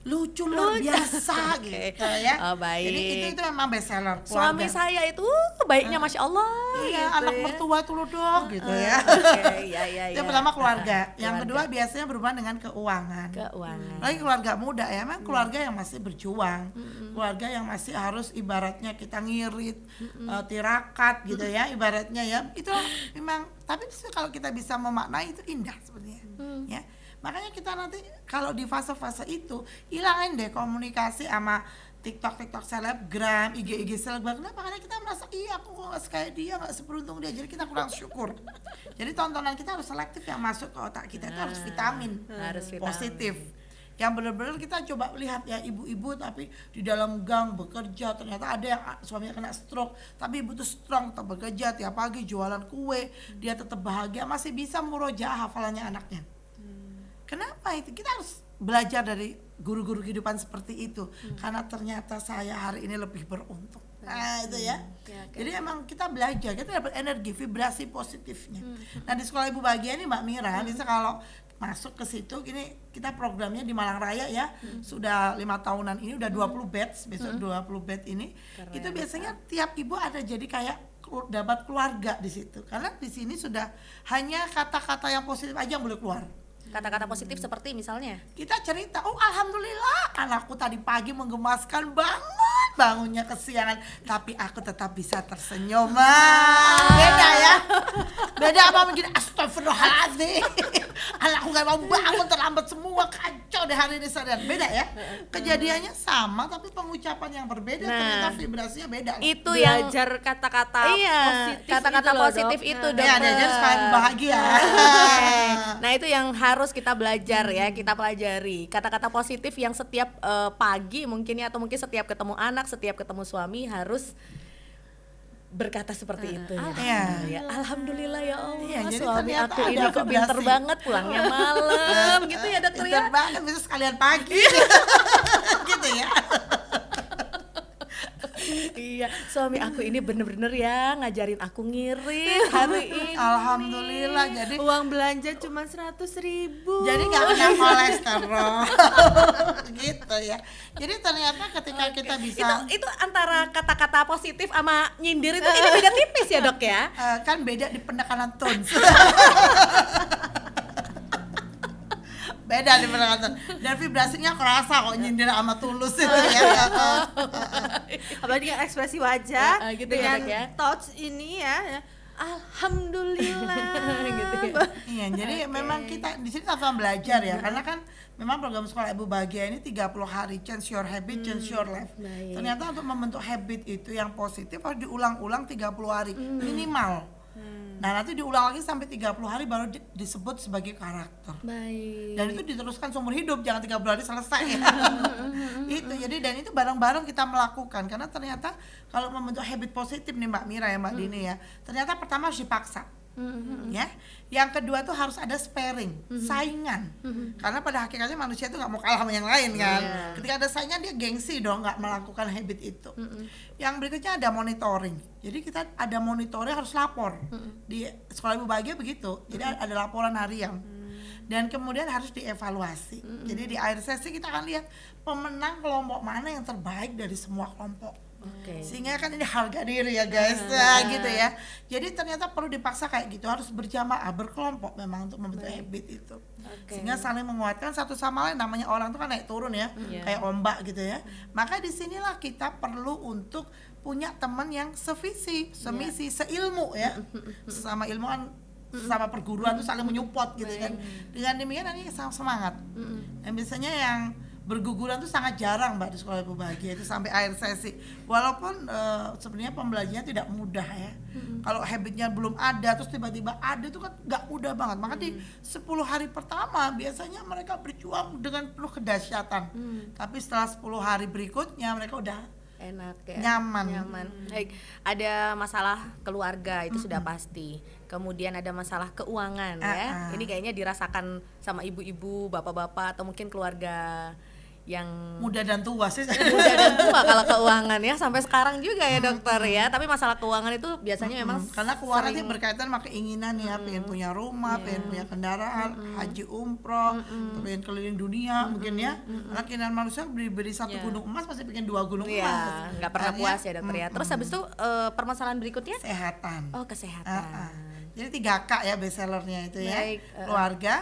Lucu luar biasa gitu ya. Oh, baik. Jadi itu memang bestseller. Suami keluarga. saya itu baiknya Masya Allah. Iya, gitu anak ya. mertua tuh lo dong gitu ya. Oke, iya. Yang pertama keluarga, yang Keluarga. kedua biasanya berhubungan dengan keuangan. Keuangan. Lagi keluarga muda ya, memang keluarga yang masih berjuang, keluarga yang masih harus ibaratnya kita ngirit, tirakat gitu ya, ibaratnya ya. Itu memang, tapi kalau kita bisa memaknai itu indah sebenarnya, ya. Makanya kita nanti kalau di fase-fase itu hilangin deh komunikasi sama TikTok selebgram, IG selebgram. Kenapa? Karena kita merasa iya aku nggak kayak dia, nggak seberuntung dia, jadi kita kurang syukur. Jadi tontonan kita harus selektif, yang masuk ke otak kita itu harus vitamin, Harus vitamin. positif. Yang benar-benar kita coba lihat ya, ibu-ibu tapi di dalam gang bekerja, ternyata ada yang suaminya kena stroke, tapi ibu tuh strong, tetap bekerja tiap pagi jualan kue, dia tetap bahagia, masih bisa murojaah hafalannya anaknya. Kenapa itu? Kita harus belajar dari guru-guru kehidupan seperti itu, karena ternyata saya hari ini lebih beruntung. Nah itu ya. Jadi emang kita belajar, kita dapat energi, vibrasi positifnya. Nah di Sekolah Ibu Bahagia ini Mbak Mira, bisa kalau masuk ke situ, gini kita programnya di Malang Raya ya, sudah 5 tahunan ini udah 20 batch, besok 20 batch ini. Keren. Itu biasanya tiap ibu ada jadi kayak dapat keluarga di situ, karena di sini sudah hanya kata-kata yang positif aja yang boleh keluar. Kata-kata positif seperti misalnya Kita cerita, oh alhamdulillah anakku tadi pagi menggemaskan banget, bangunnya kesiangan, tapi aku tetap bisa tersenyum. Beda ya, beda apa begini, astagfirullahaladzim, anakku gak mau bangun, terlambat semua, kacau deh hari ini sadar. Beda ya, kejadiannya sama tapi pengucapan yang berbeda, ternyata vibrasinya beda. itu yang Belajar kata-kata positif, kata-kata gitu loh, positif Dok. itu Nah, Dokter. Ya, dia sekalian bahagia. Nah itu yang harus kita belajar ya, kita pelajari kata-kata positif yang setiap pagi mungkin ya, atau mungkin setiap ketemu anak, setiap ketemu suami harus berkata seperti itu ya. Alhamdulillah ya Allah, Iya, jadi suami ternyata aku ada ini kok pinter vibrasi. banget, pulangnya malam gitu ya Dokter ya. Pinter banget, bisa sekalian pagi. Gitu ya. Iya, suami aku ini bener-bener ya ngajarin aku ngirit hari ini. Alhamdulillah, jadi uang belanja cuma 100.000. jadi nggak kena kolesterol. Gitu ya. Jadi ternyata ketika kita bisa Itu antara kata-kata positif sama nyindir itu ini beda tipis ya Dok ya. kan beda di penekanan tones. Beda di penekanan dan vibrasinya kerasa kok nyindir sama tulus itu ya. Apalagi dengan ekspresi wajah, Gitu ya, dengan Dok ya. touch ini ya. Alhamdulillah. Gitu ya. Iya, jadi memang kita di sini sama belajar ya, karena kan memang program Sekolah Ibu Bahagia ini 30 hari, change your habit, change your life. Baik. Ternyata untuk membentuk habit itu yang positif harus diulang-ulang 30 hari minimal. Nah, nanti diulang lagi sampai 30 hari baru disebut sebagai karakter. Baik. Dan itu diteruskan seumur hidup, jangan 30 hari selesai ya. Itu jadi, dan itu bareng-bareng kita melakukan, karena ternyata kalau membentuk habit positif nih Mbak Mira ya, Mbak Dini ya, ternyata pertama harus dipaksa. Ya, yang kedua tuh harus ada sparing, saingan, karena pada hakikatnya manusia itu nggak mau kalah sama yang lain kan. Ketika ada saingan dia gengsi dong, nggak melakukan habit itu. Yang berikutnya ada monitoring, jadi kita ada monitoring, harus lapor. Di Sekolah Ibu Bahagia begitu, jadi ada laporan harian. Dan kemudian harus dievaluasi. Jadi di akhir sesi kita akan lihat pemenang kelompok mana yang terbaik dari semua kelompok. Oke. Sehingga kan ini harga diri ya guys, nah, gitu ya. Jadi ternyata perlu dipaksa kayak gitu, harus berjamaah, berkelompok memang untuk membentuk habit itu. Sehingga saling menguatkan satu sama lain, namanya orang itu kan naik turun ya, kayak ombak gitu ya. Maka disinilah kita perlu untuk punya teman yang sevisi, semisi, seilmu ya. Sesama ilmuwan sama perguruan tuh saling menyupport gitu kan. Dengan demikian nanti semangat. Dan biasanya yang berguguran tuh sangat jarang Mbak di Sekolah Ibu Bahagia itu sampai akhir sesi. Walaupun sebenarnya pembelajarannya tidak mudah ya. Kalau habitnya belum ada terus tiba-tiba ada tuh kan nggak mudah banget. Maka di 10 hari pertama biasanya mereka berjuang dengan penuh kedahsyatan. Tapi setelah 10 hari berikutnya mereka udah Enak ya. nyaman. Baik, ada masalah keluarga itu sudah pasti. Kemudian ada masalah keuangan ya. Ini kayaknya dirasakan sama ibu-ibu, bapak-bapak atau mungkin keluarga yang Muda dan tua sih. muda dan tua kalau keuangan ya sampai sekarang juga ya dokter ya. Tapi masalah keuangan itu biasanya memang Karena keuangan itu berkaitan sama keinginan ya, pengen punya rumah, pengen punya kendaraan, haji umroh, pengen keliling dunia mungkin ya. Karena keinginan manusia beri satu gunung emas pasti pengen 2 gunung emas. Iya, nggak pernah Makanya, puas ya dokter ya. Terus habis itu permasalahan berikutnya? Kesehatan. Oh, kesehatan. Jadi 3K ya bestsellernya itu ya. Baik, Keluarga,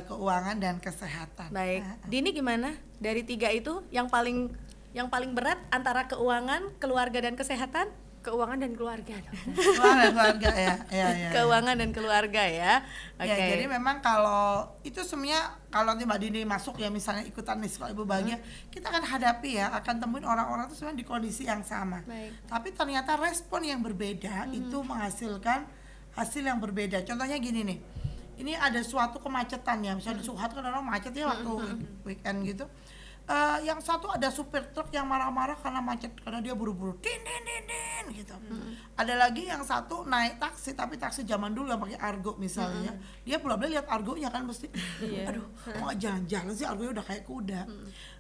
keuangan dan kesehatan. Baik. Dini gimana? Dari 3 itu yang paling berat antara keuangan, keluarga dan kesehatan? Keuangan dan keluarga dong. Keuangan dan keluarga ya. Keuangan dan keluarga ya. Oke. Ya, jadi memang kalau itu semuanya kalau nanti Mbak Dini masuk ya misalnya ikutan nih Sekolah Ibu Bahagia, kita akan hadapi ya, akan temuin orang-orang itu sebenarnya di kondisi yang sama. Baik. Tapi ternyata respon yang berbeda itu menghasilkan hasil yang berbeda. Contohnya gini nih. Ini ada suatu kemacetan ya, misalnya di Suhat kan orang macet ya waktu weekend gitu. Yang satu ada supir truk yang marah-marah karena macet karena dia buru-buru din gitu. Ada lagi yang satu naik taksi tapi taksi zaman dulu yang pakai argo misalnya. Dia pula-pula lihat argonya kan mesti aduh kok nggak jalan-jalan sih, argonya udah kayak kuda.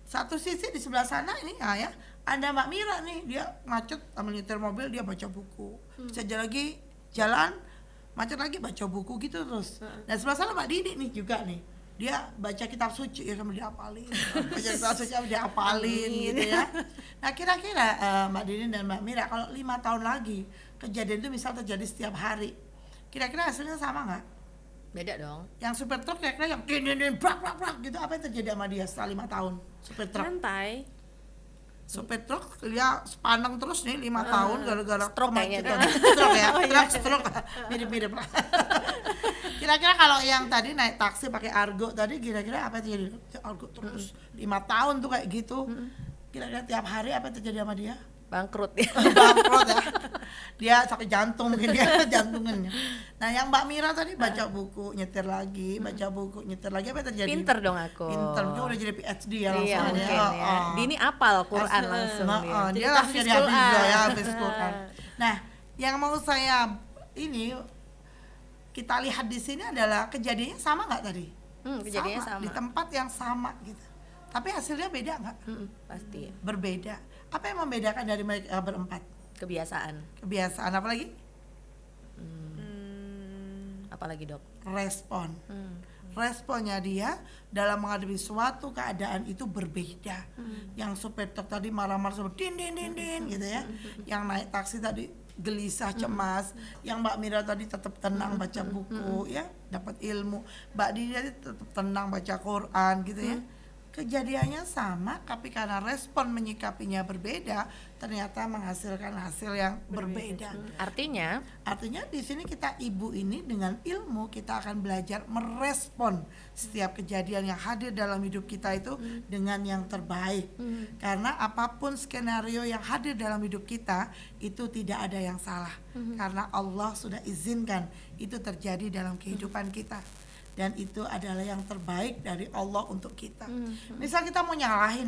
Satu sisi di sebelah sana ini ya ada Mbak Mira nih, dia macet sambil nyetir mobil dia baca buku. Bisa lagi jalan macet lagi baca buku gitu terus. Dan sebelah sana Mbak Dini nih juga nih, dia baca kitab suci ya sambil diapalin, baca kitab suci sambil diapalin gitu ya. Nah kira-kira Mbak Dini dan Mbak Mira kalau 5 tahun lagi kejadian itu misal terjadi setiap hari, kira-kira hasilnya sama nggak? Beda dong. Yang supir truk kira-kira yang din brak gitu, apa yang terjadi sama dia setelah 5 tahun supir truk? Santai. Supir truk dia sepaneng terus nih 5 tahun gara-gara Stroke kayaknya kemacetan. Stroke ya, stroke mirip-mirip lah. Kira-kira kalau yang tadi naik taksi pakai argo tadi kira-kira apa yang terjadi? Argo terus 5 tahun tuh kayak gitu. Kira-kira tiap hari apa yang terjadi sama dia? Bangkrut ya. Bangkrut ya. Dia sakit jantung mungkin dia jantungnya. Nah, yang Mbak Mira tadi baca buku, nyetir lagi, baca buku, nyetir lagi, apa yang terjadi? Pinter dong aku. Pinter, dia udah jadi PhD ya langsung Iya mungkin ya. Dini apal Quran langsung dia. dia langsung jadi hafizah ya, hafiz Quran. Nah, yang mau saya ini kita lihat di sini adalah kejadiannya sama nggak tadi? Kejadiannya sama. Di tempat yang sama gitu. Tapi hasilnya beda nggak? Pasti. Berbeda. Apa yang membedakan dari mereka berempat? Kebiasaan. Kebiasaan, apa lagi? Apalagi dok? Respon. Responnya dia dalam menghadapi suatu keadaan itu berbeda. Yang supir truk tadi marah-marah seperti din gitu ya. Yang naik taksi tadi gelisah, cemas. Yang Mbak Mira tadi tetap tenang baca buku ya, dapat ilmu. Mbak Dini tadi tetap tenang baca Quran gitu ya. Kejadiannya sama, tapi karena respon menyikapinya berbeda, ternyata menghasilkan hasil yang berbeda. Artinya Di sini kita ibu ini dengan ilmu kita akan belajar merespon setiap kejadian yang hadir dalam hidup kita itu dengan yang terbaik. Karena apapun skenario yang hadir dalam hidup kita itu tidak ada yang salah. Karena Allah sudah izinkan itu terjadi dalam kehidupan kita. Dan itu adalah yang terbaik dari Allah untuk kita. Misal kita mau nyalahin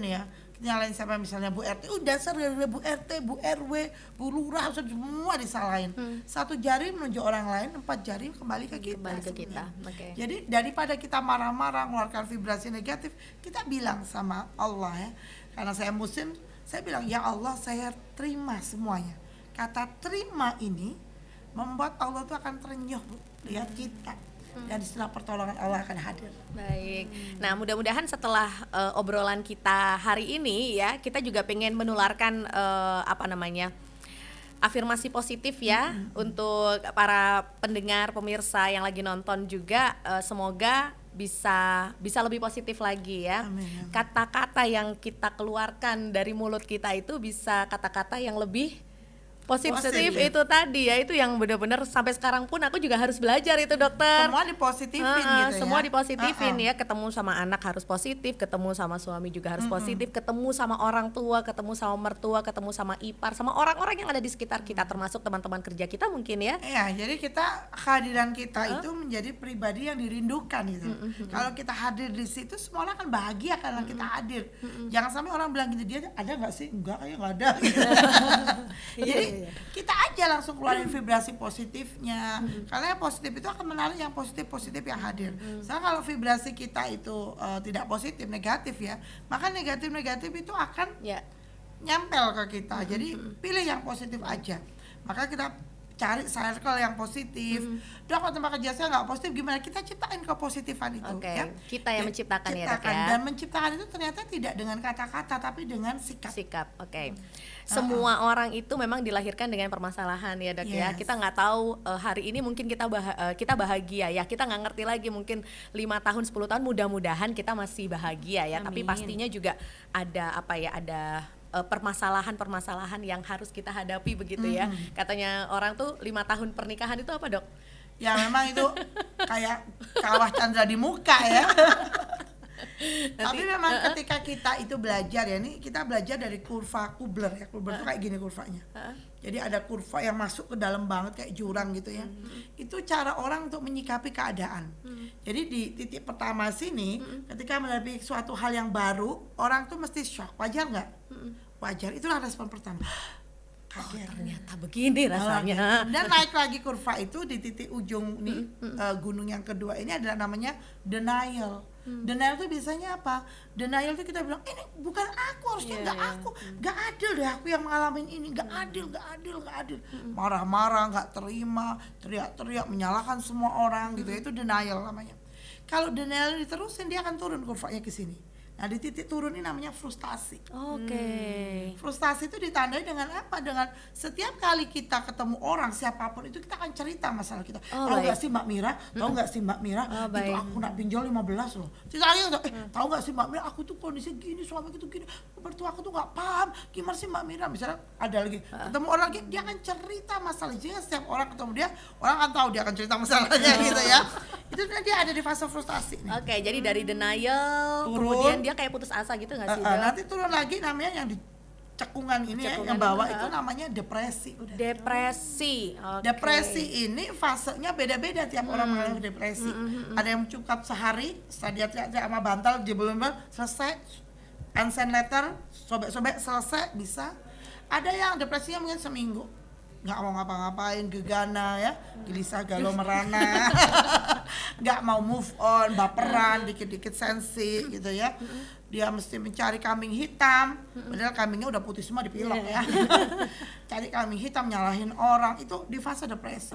siapa misalnya Bu RT, dasar Bu RT, Bu RW, Bu Lurah, semua disalahin. Satu jari menunjuk orang lain, 4 jari kembali ke kita. Okay. Jadi daripada kita marah-marah, mengeluarkan vibrasi negatif, kita bilang sama Allah ya. Karena saya muslim, saya bilang ya Allah, saya terima semuanya. Kata terima ini membuat Allah itu akan terenyuh lihat kita. Dan setelah pertolongan Allah akan hadir. Baik. Nah, mudah-mudahan setelah obrolan kita hari ini ya, kita juga pengen menularkan afirmasi positif ya untuk para pendengar, pemirsa yang lagi nonton juga. Semoga bisa lebih positif lagi ya. Amin. Kata-kata yang kita keluarkan dari mulut kita itu bisa kata-kata yang lebih Positif itu tadi ya, itu yang benar-benar sampai sekarang pun aku juga harus belajar itu dokter. Semua dipositifin gitu ya. Semua dipositifin ya, ketemu sama anak harus positif, ketemu sama suami juga harus positif, ketemu sama orang tua, ketemu sama mertua, ketemu sama ipar, sama orang-orang yang ada di sekitar kita, termasuk teman-teman kerja kita mungkin ya. Iya, jadi kehadiran kita itu menjadi pribadi yang dirindukan gitu. Kalau kita hadir di situ, semua orang akan bahagia karena kita hadir. Jangan sampai orang bilang gitu, dia ada nggak sih? Enggak, kayak nggak ada. Jadi kita aja langsung keluarin vibrasi positifnya. Karena yang positif itu akan menarik yang positif-positif yang hadir. Soalnya kalau vibrasi kita itu tidak positif, negatif ya, maka negatif-negatif itu akan nyempel ke kita. Jadi pilih yang positif aja. Maka kita cari circle yang positif. Dok, kalau tempat kerja saya nggak positif, gimana? Kita ciptain kepositifan itu. Ya? Kita yang menciptakan ya, Dok ya. Dan menciptakan itu ternyata tidak dengan kata-kata, tapi dengan sikap. Semua orang itu memang dilahirkan dengan permasalahan ya, Dok ya. Kita nggak tahu hari ini mungkin kita bahagia ya. Kita nggak ngerti lagi, mungkin 5 tahun 10 tahun mudah-mudahan kita masih bahagia ya. Amin. Tapi pastinya juga ada permasalahan-permasalahan yang harus kita hadapi begitu ya. Katanya orang tuh 5 tahun pernikahan itu apa, Dok? Ya memang itu kayak kawah Chandra di muka ya. Tapi memang ketika kita itu belajar ya, ini kita belajar dari kurva Kubler ya. Kubler itu kayak gini kurvanya. Jadi ada kurva yang masuk ke dalam banget kayak jurang gitu ya. Itu cara orang untuk menyikapi keadaan. Jadi di titik pertama sini, ketika menghadapi suatu hal yang baru, orang tuh mesti shock. Wajar nggak? Wajar. Itulah respon pertama. Ternyata begini rasanya. Dan naik lagi kurva itu di titik ujung nih gunung yang kedua ini adalah namanya denial. Denial itu biasanya apa? Denial itu kita bilang ini bukan aku, harusnya nggak aku, nggak adil deh aku yang mengalami ini, nggak adil. Marah-marah, nggak terima, teriak-teriak, menyalahkan semua orang gitu. Itu denial namanya. Kalau denial diterusin dia akan turun kurvanya ke sini. Nah di titik turun ini namanya frustasi. Frustasi itu ditandai dengan apa? Dengan setiap kali kita ketemu orang siapapun itu kita akan cerita masalah kita. Tahu nggak sih Mbak Mira? Tahu nggak sih Mbak Mira? Itu aku nak pinjol 15 loh. Tahu nggak sih Mbak Mira? Aku tuh kondisi gini, suamiku tuh gini, mertua aku tuh nggak paham. Gimana sih Mbak Mira? Misalnya ada lagi ketemu orang lagi, dia akan cerita masalah. Jadi setiap orang ketemu dia, orang akan tahu dia akan cerita masalahnya gitu ya. Itu dia ada di fase frustasi. Jadi dari denial, kemudian dia kayak putus asa gitu nggak sih? Nanti turun lagi namanya yang di cekungan ini yang bawah itu namanya depresi. Depresi ini fasenya beda-beda tiap orang mengalami depresi. Ada yang cukup sehari, setelah dia teriak sama bantal, dia belum selesai, unsend letter, sobek-sobek selesai bisa. Ada yang depresinya mungkin seminggu, nggak mau ngapa-ngapain, gegana ya, gelisah galau merana, nggak mau move on, baperan, dikit-dikit sensi gitu ya. Dia mesti mencari kambing hitam, padahal kambingnya udah putih semua di pilok ya. Cari kambing hitam, nyalahin orang, itu di fase depresi.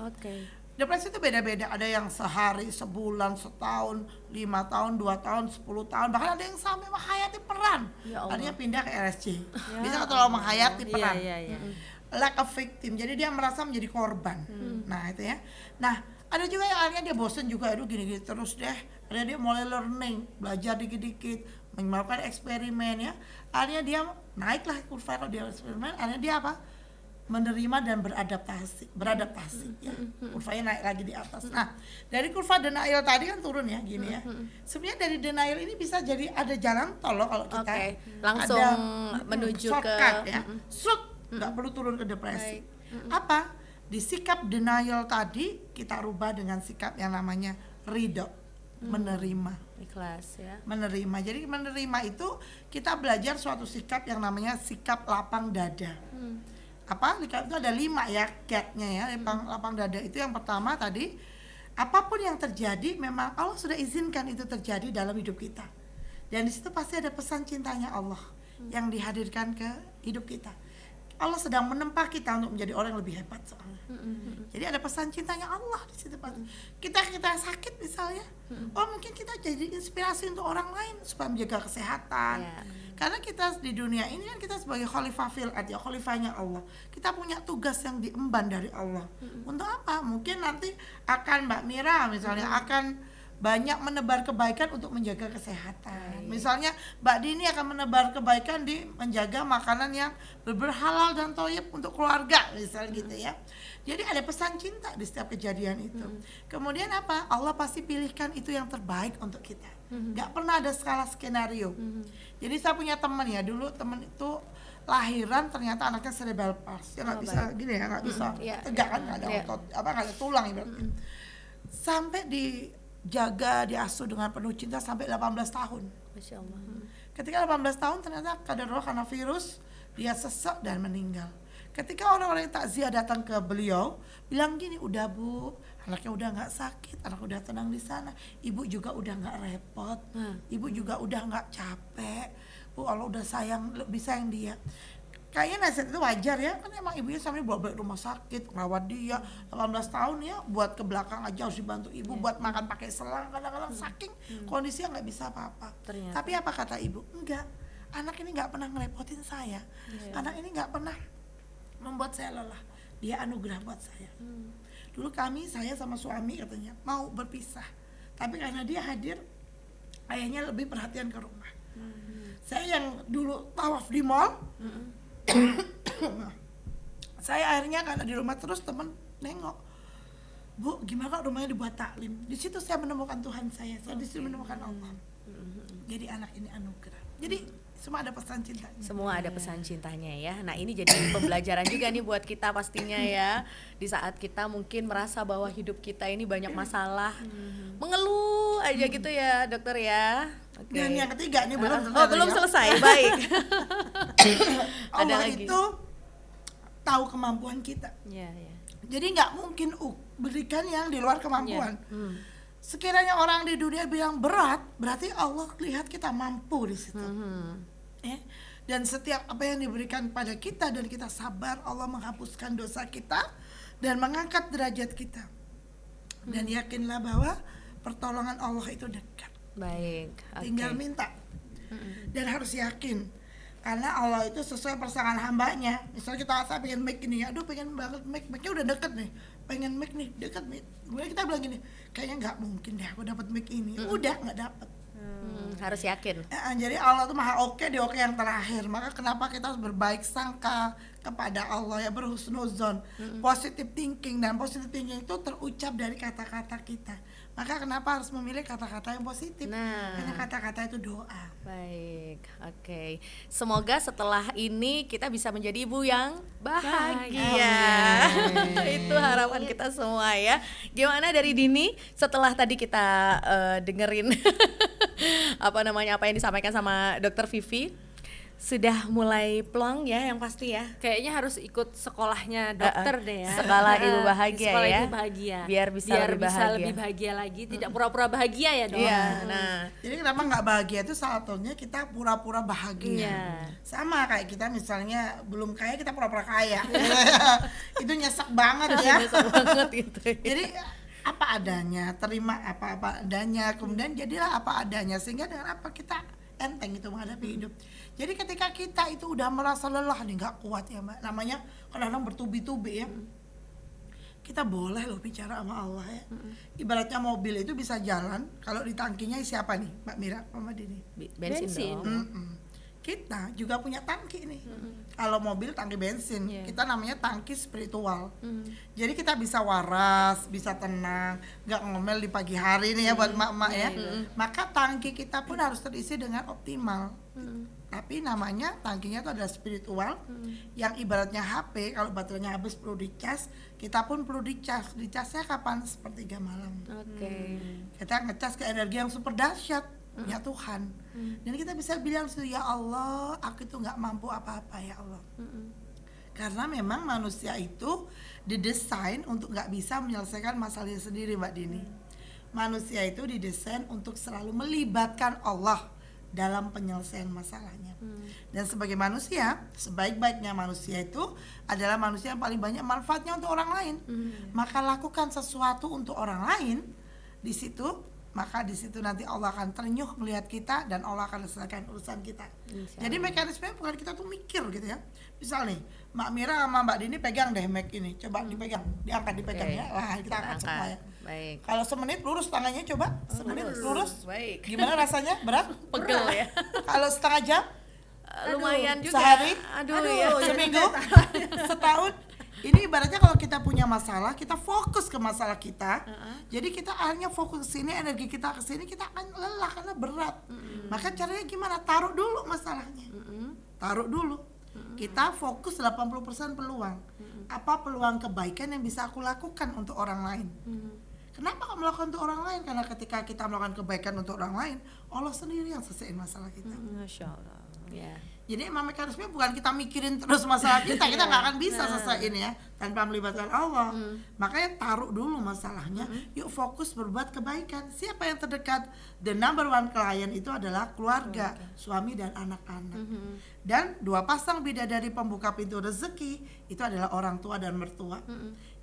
Depresi itu beda-beda, ada yang sehari, sebulan, setahun, 5 tahun, 2 tahun, 10 tahun, bahkan ada yang sampai menghayati peran. Artinya pindah ke RSC. Bisa kalau menghayati peran. Like a victim, jadi dia merasa menjadi korban. Nah itu ya. Nah ada juga yang akhirnya dia bosen juga, aduh gini-gini terus deh. Ada dia mulai learning, belajar dikit-dikit, melakukan eksperimen ya. Akhirnya dia naiklah kurva, kalau dia eksperimen, akhirnya dia apa? Menerima dan beradaptasi ya. Kurvanya naik lagi di atas. Nah dari kurva denial tadi kan turun ya gini ya. Sebenarnya dari denial ini bisa jadi ada jalan tol loh kalau kita langsung ada menuju shortcut ya. Nggak perlu turun ke depresi. Apa? Di sikap denial tadi kita rubah dengan sikap yang namanya ridho, menerima, ikhlas ya. Menerima. Jadi menerima itu kita belajar suatu sikap yang namanya sikap lapang dada. Apa? Sikap itu ada 5 ya gate-nya ya, lapang dada itu yang pertama tadi, apapun yang terjadi memang Allah sudah izinkan itu terjadi dalam hidup kita. Dan di situ pasti ada pesan cintanya Allah yang dihadirkan ke hidup kita. Allah sedang menempa kita untuk menjadi orang yang lebih hebat soalnya. Jadi ada pesan cintanya Allah di situ. Kita sakit misalnya, mungkin kita jadi inspirasi untuk orang lain supaya menjaga kesehatan. Karena kita di dunia ini kan kita sebagai khalifah fil ard, ya khalifahnya Allah. Kita punya tugas yang diemban dari Allah. Untuk apa? Mungkin nanti akan Mbak Mira misalnya akan banyak menebar kebaikan untuk menjaga kesehatan. Misalnya Mbak Dini akan menebar kebaikan di menjaga makanan yang berhalal dan thayyib untuk keluarga, misal gitu ya. Jadi ada pesan cinta di setiap kejadian itu. Kemudian apa? Allah pasti pilihkan itu yang terbaik untuk kita. Gak pernah ada skala skenario. Jadi saya punya teman ya, dulu teman itu lahiran ternyata anaknya cerebral palsy, nggak bisa gini ya, nggak bisa tegak kan, nggak ada otot, nggak ada tulang ibaratnya. Sampai dijaga, diasuh dengan penuh cinta sampai 18 tahun. Masya Allah. Ketika 18 tahun ternyata kadarullah karena virus dia sesek dan meninggal. Ketika orang-orang yang takziah datang ke beliau bilang gini, udah Bu, anaknya udah nggak sakit, anak udah tenang di sana, ibu juga udah nggak repot, ibu juga udah nggak capek, Bu Allah udah lebih sayang dia. Kayaknya nasihat itu wajar ya, kan emang ibunya sampai bawa balik rumah sakit, merawat dia 18 tahun ya, buat ke belakang aja harus dibantu ibu, buat makan pakai selang, kadang-kadang saking kondisinya nggak bisa apa-apa. Tapi apa kata ibu? Enggak, anak ini nggak pernah ngerepotin saya, anak ini nggak pernah membuat saya lelah, dia anugerah buat saya. Dulu saya sama suami katanya mau berpisah, tapi karena dia hadir, ayahnya lebih perhatian ke rumah. Saya yang dulu tawaf di mall, saya akhirnya karena di rumah terus, temen nengok, Bu, gimana kalau rumahnya dibuat taklim? Di situ saya menemukan Tuhan saya di situ menemukan Allah. Jadi anak ini anugerah. Jadi semua ada pesan cintanya. Semua ada pesan cintanya ya. Nah ini jadi pembelajaran juga nih buat kita pastinya ya. Di saat kita mungkin merasa bahwa hidup kita ini banyak masalah, mengeluh aja gitu ya dokter ya. Dan yang ketiga ini belum selesai. Belum selesai, baik. Allah Ada lagi. itu tahu kemampuan kita. Jadi nggak mungkin berikan yang di luar kemampuan. Sekiranya orang di dunia bilang berat, berarti Allah lihat kita mampu di situ. Dan setiap apa yang diberikan pada kita dan kita sabar, Allah menghapuskan dosa kita dan mengangkat derajat kita. Dan yakinlah bahwa pertolongan Allah itu dekat. Baik. Tinggal minta. Dan harus yakin. Karena Allah itu sesuai persangaan hambanya. Misalnya saya pengen mic ini, aduh pengen banget mic-nya udah deket nih, pengen mic nih, deket mic. Kemudian kita bilang gini, kayaknya nggak mungkin deh aku dapat mic ini. Udah nggak dapet. Harus yakin. Jadi Allah tuh maha oke di oke yang terakhir. Maka kenapa kita harus berbaik sangka kepada Allah ya, berhusnuzon, positive thinking, dan positive thinking itu terucap dari kata-kata kita. Maka kenapa harus memilih kata-kata yang positif? Karena kata-kata itu doa. Baik, oke. Semoga setelah ini kita bisa menjadi ibu yang bahagia. Itu harapan kita semua ya. Gimana dari Dini setelah tadi kita dengerin apa yang disampaikan sama Dokter Vivi? Sudah mulai plong ya yang pasti ya. Kayaknya harus ikut sekolahnya dokter deh ya. Sekolah ibu bahagia sekolah ya. Ibu bahagia. Biar bisa lebih bahagia lagi, tidak pura-pura bahagia ya dong. Iya, nah. Jadi kenapa nggak bahagia itu salah satunya kita pura-pura bahagia. Sama kayak kita misalnya belum kaya, kita pura-pura kaya. Itu nyesek banget ya. Nyesek banget gitu. Jadi apa adanya, terima apa adanya, kemudian jadilah apa adanya, sehingga dengan apa kita enteng itu menghadapi hidup. Jadi ketika kita itu udah merasa lelah nih, nggak kuat ya Mbak, namanya kadang-kadang bertubi-tubi ya, kita boleh loh bicara sama Allah ya. Ibaratnya mobil itu bisa jalan kalau di tangkinya siapa nih Mbak Mira, Mama Dini? Bensin dong. Kita juga punya tangki nih. Kalau mobil tangki bensin, kita namanya tangki spiritual. Jadi kita bisa waras, bisa tenang, nggak ngomel di pagi hari nih ya buat mak-mak ya. Maka tangki kita pun harus terisi dengan optimal. Tapi namanya tangkinya itu adalah spiritual, yang ibaratnya HP, kalau baterainya habis perlu dicas, kita pun perlu dicas. Dicasnya kapan? Sepertiga malam. Kita ngecas ke energi yang super dahsyat, ya Tuhan. Dan kita bisa bilang, ya Allah, aku itu nggak mampu apa-apa ya Allah. Karena memang manusia itu didesain untuk nggak bisa menyelesaikan masalahnya sendiri, Mbak Dini. Manusia itu didesain untuk selalu melibatkan Allah dalam penyelesaian masalahnya. Dan sebagai manusia, sebaik-baiknya manusia itu adalah manusia yang paling banyak manfaatnya untuk orang lain. Maka lakukan sesuatu untuk orang lain, di situ nanti Allah akan terenyuh melihat kita dan Allah akan selesaikan urusan kita. Jadi mekanismenya bukan kita tuh mikir gitu ya. Misal nih, Mbak Mira sama Mbak Dini pegang deh mic ini, coba dipegang, diangkat dipegang ya. Wah, kita angkat semua ya. Baik. Kalau semenit lurus tangannya coba, semenit lurus. Baik. Gimana rasanya? Berat? Pegel ya. Kalau setengah jam? Lumayan juga. Sehari? Aduh ya. Seminggu? Setahun? Ini ibaratnya kalau kita punya masalah, kita fokus ke masalah kita. Jadi kita akhirnya fokus ke sini, energi kita ke sini, kita akan lelah karena berat. Maka caranya gimana? Taruh dulu masalahnya. Taruh dulu. Kita fokus 80% peluang. Apa peluang kebaikan yang bisa aku lakukan untuk orang lain? Kenapa kamu melakukan untuk orang lain? Karena ketika kita melakukan kebaikan untuk orang lain, Allah sendiri yang selesaiin masalah kita. Masya Allah. Ya. Jadi emang mekanisme bukan kita mikirin terus masalah kita nggak akan bisa selesaiin ya tanpa melibatkan Allah. Makanya taruh dulu masalahnya, yuk fokus berbuat kebaikan. Siapa yang terdekat? The number one klien itu adalah keluarga, suami dan anak-anak. Dan dua pasang bidadari pembuka pintu rezeki itu adalah orang tua dan mertua.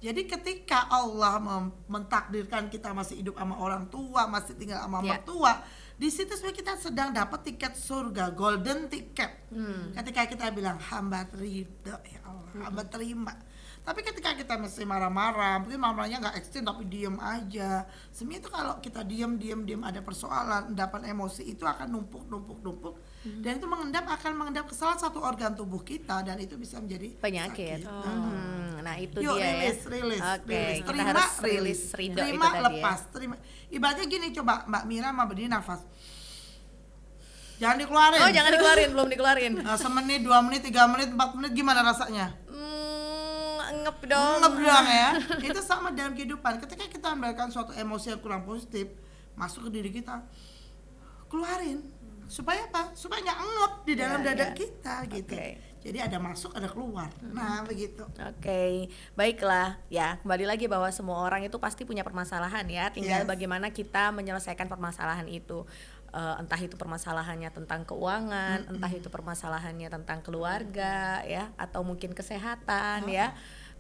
Jadi ketika Allah mentakdirkan kita masih hidup sama orang tua, masih tinggal sama mertua, di situ sebenarnya kita sedang dapat tiket surga, golden ticket. Ketika kita bilang hamba ridho ya Allah, hamba terima. Tapi ketika kita masih marah-marah, mungkin marahnya nggak ekstrim tapi diem aja. Sebenarnya itu kalau kita diem ada persoalan, endapan emosi itu akan numpuk. Dan itu akan mengendap ke salah satu organ tubuh kita dan itu bisa menjadi penyakit. sakit. Nah itu Yuk, dia rilis. Oke, kita Terima, harus rilis. ridho Terima, itu tadi lepas. Terima. Ibaratnya gini, coba Mbak Mira sama berdiri nafas. Jangan dikeluarin. Oh, jangan dikeluarin, belum dikeluarin. Nah, semenit, 2 menit, 3 menit, 4 menit gimana rasanya? Ngep dong. Ngep doang ya. Itu sama dalam kehidupan. Ketika kita ambilkan suatu emosi yang kurang positif masuk ke diri kita, keluarin. Supaya apa? Supaya nggak ngep di dalam dada kita gitu. Jadi ada masuk, ada keluar. Nah, begitu. Oke, baiklah. Ya, kembali lagi bahwa semua orang itu pasti punya permasalahan ya. Tinggal bagaimana kita menyelesaikan permasalahan itu. Entah itu permasalahannya tentang keuangan, entah itu permasalahannya tentang keluarga ya, atau mungkin kesehatan ya.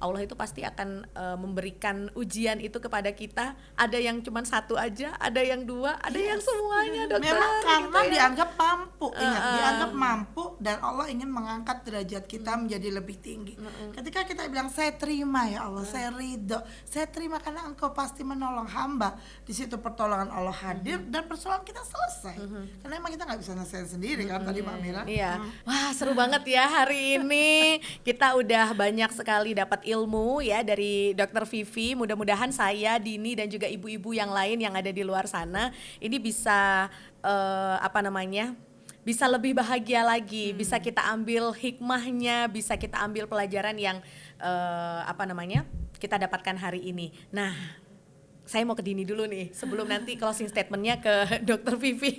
Allah itu pasti akan memberikan ujian itu kepada kita. Ada yang cuma satu aja, ada yang dua, ada yang semuanya, dokter. Memang karena gitu ya. dianggap mampu, ingat, dianggap mampu dan Allah ingin mengangkat derajat kita menjadi lebih tinggi. Ketika kita bilang saya terima ya Allah, saya ridho, saya terima karena Engkau pasti menolong hamba. Di situ pertolongan Allah hadir dan persoalan kita selesai. Karena emang kita nggak bisa nyelesain sendiri kan tadi Mbak Mira. Iya. Wah, seru banget ya hari ini. Kita udah banyak sekali dapat ilmu ya dari Dr. Vivi. Mudah-mudahan saya, Dini dan juga ibu-ibu yang lain yang ada di luar sana ini bisa bisa lebih bahagia lagi, bisa kita ambil hikmahnya, bisa kita ambil pelajaran yang kita dapatkan hari ini. Nah, saya mau ke Dini dulu nih sebelum nanti closing statementnya ke Dr. Vivi.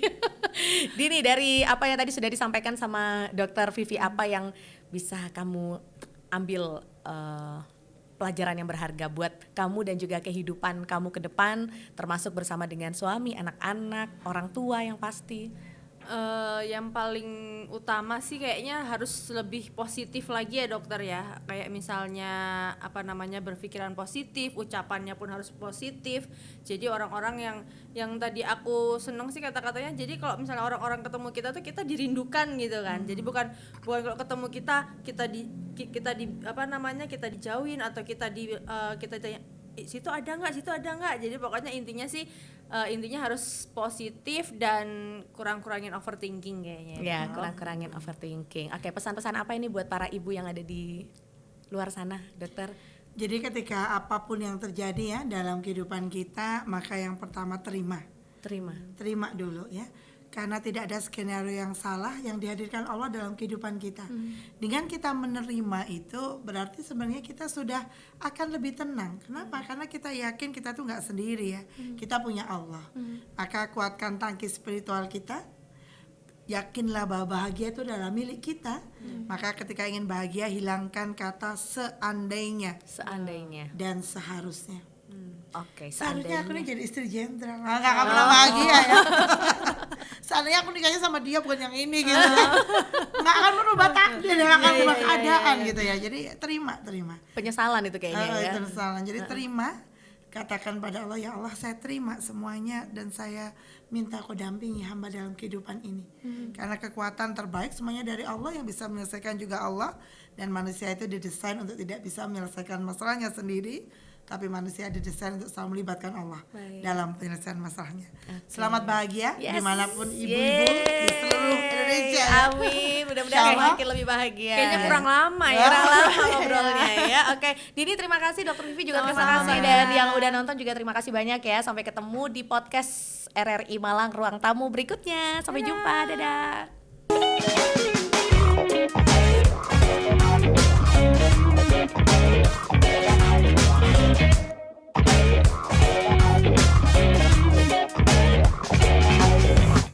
Dini, dari apa yang tadi sudah disampaikan sama Dr. Vivi, apa yang bisa kamu ambil pelajaran yang berharga buat kamu dan juga kehidupan kamu ke depan, termasuk bersama dengan suami, anak-anak, orang tua yang pasti? Yang paling utama sih kayaknya harus lebih positif lagi ya dokter ya, kayak misalnya berpikiran positif, ucapannya pun harus positif. Jadi orang-orang yang tadi aku seneng sih kata-katanya, jadi kalau misalnya orang-orang ketemu kita tuh kita dirindukan gitu kan. Jadi bukan kalau ketemu kita dijauhin atau kita tanya situ ada nggak. Jadi pokoknya intinya harus positif dan kurang-kurangin overthinking kayaknya. Ya, kurang-kurangin overthinking. Oke, pesan-pesan apa ini buat para ibu yang ada di luar sana, dokter? Jadi ketika apapun yang terjadi ya dalam kehidupan kita, maka yang pertama terima dulu ya. Karena tidak ada skenario yang salah yang dihadirkan Allah dalam kehidupan kita. Dengan kita menerima itu berarti sebenarnya kita sudah akan lebih tenang. Kenapa? Karena kita yakin kita tuh nggak sendiri ya. Kita punya Allah. Maka kuatkan tangki spiritual kita. Yakinlah bahwa bahagia itu adalah milik kita. Maka ketika ingin bahagia, hilangkan kata seandainya dan seharusnya. Oke, seharusnya aku nih jadi istri jenderal. Nggak pernah bahagia ya. Seandainya aku nikahnya sama dia bukan yang ini gitu. Nggak akan merubah takdir, nggak akan merubah keadaan gitu ya. Jadi terima. Penyesalan itu kayaknya ya. Penyesalan. Jadi terima. Katakan pada Allah, ya Allah saya terima semuanya dan saya minta Kau dampingi hamba dalam kehidupan ini. Karena kekuatan terbaik semuanya dari Allah, yang bisa menyelesaikan juga Allah. Dan manusia itu didesain untuk tidak bisa menyelesaikan masalahnya sendiri. tapi manusia didesain untuk selalu melibatkan Allah Baik. dalam penyelesaian masalahnya. Selamat bahagia Yes. dimanapun ibu-ibu di seluruh Indonesia. Amin, mudah-mudahan Insya Allah. makin lebih bahagia. Kayaknya kurang lama ya. Kurang lama ngobrolnya ya. Oke, Dini terima kasih, Dokter Vivi juga terima Sama-sama. kasih, dan yang udah nonton juga terima kasih banyak ya. Sampai ketemu di podcast RRI Malang Ruang Tamu berikutnya. Sampai jumpa, dadah.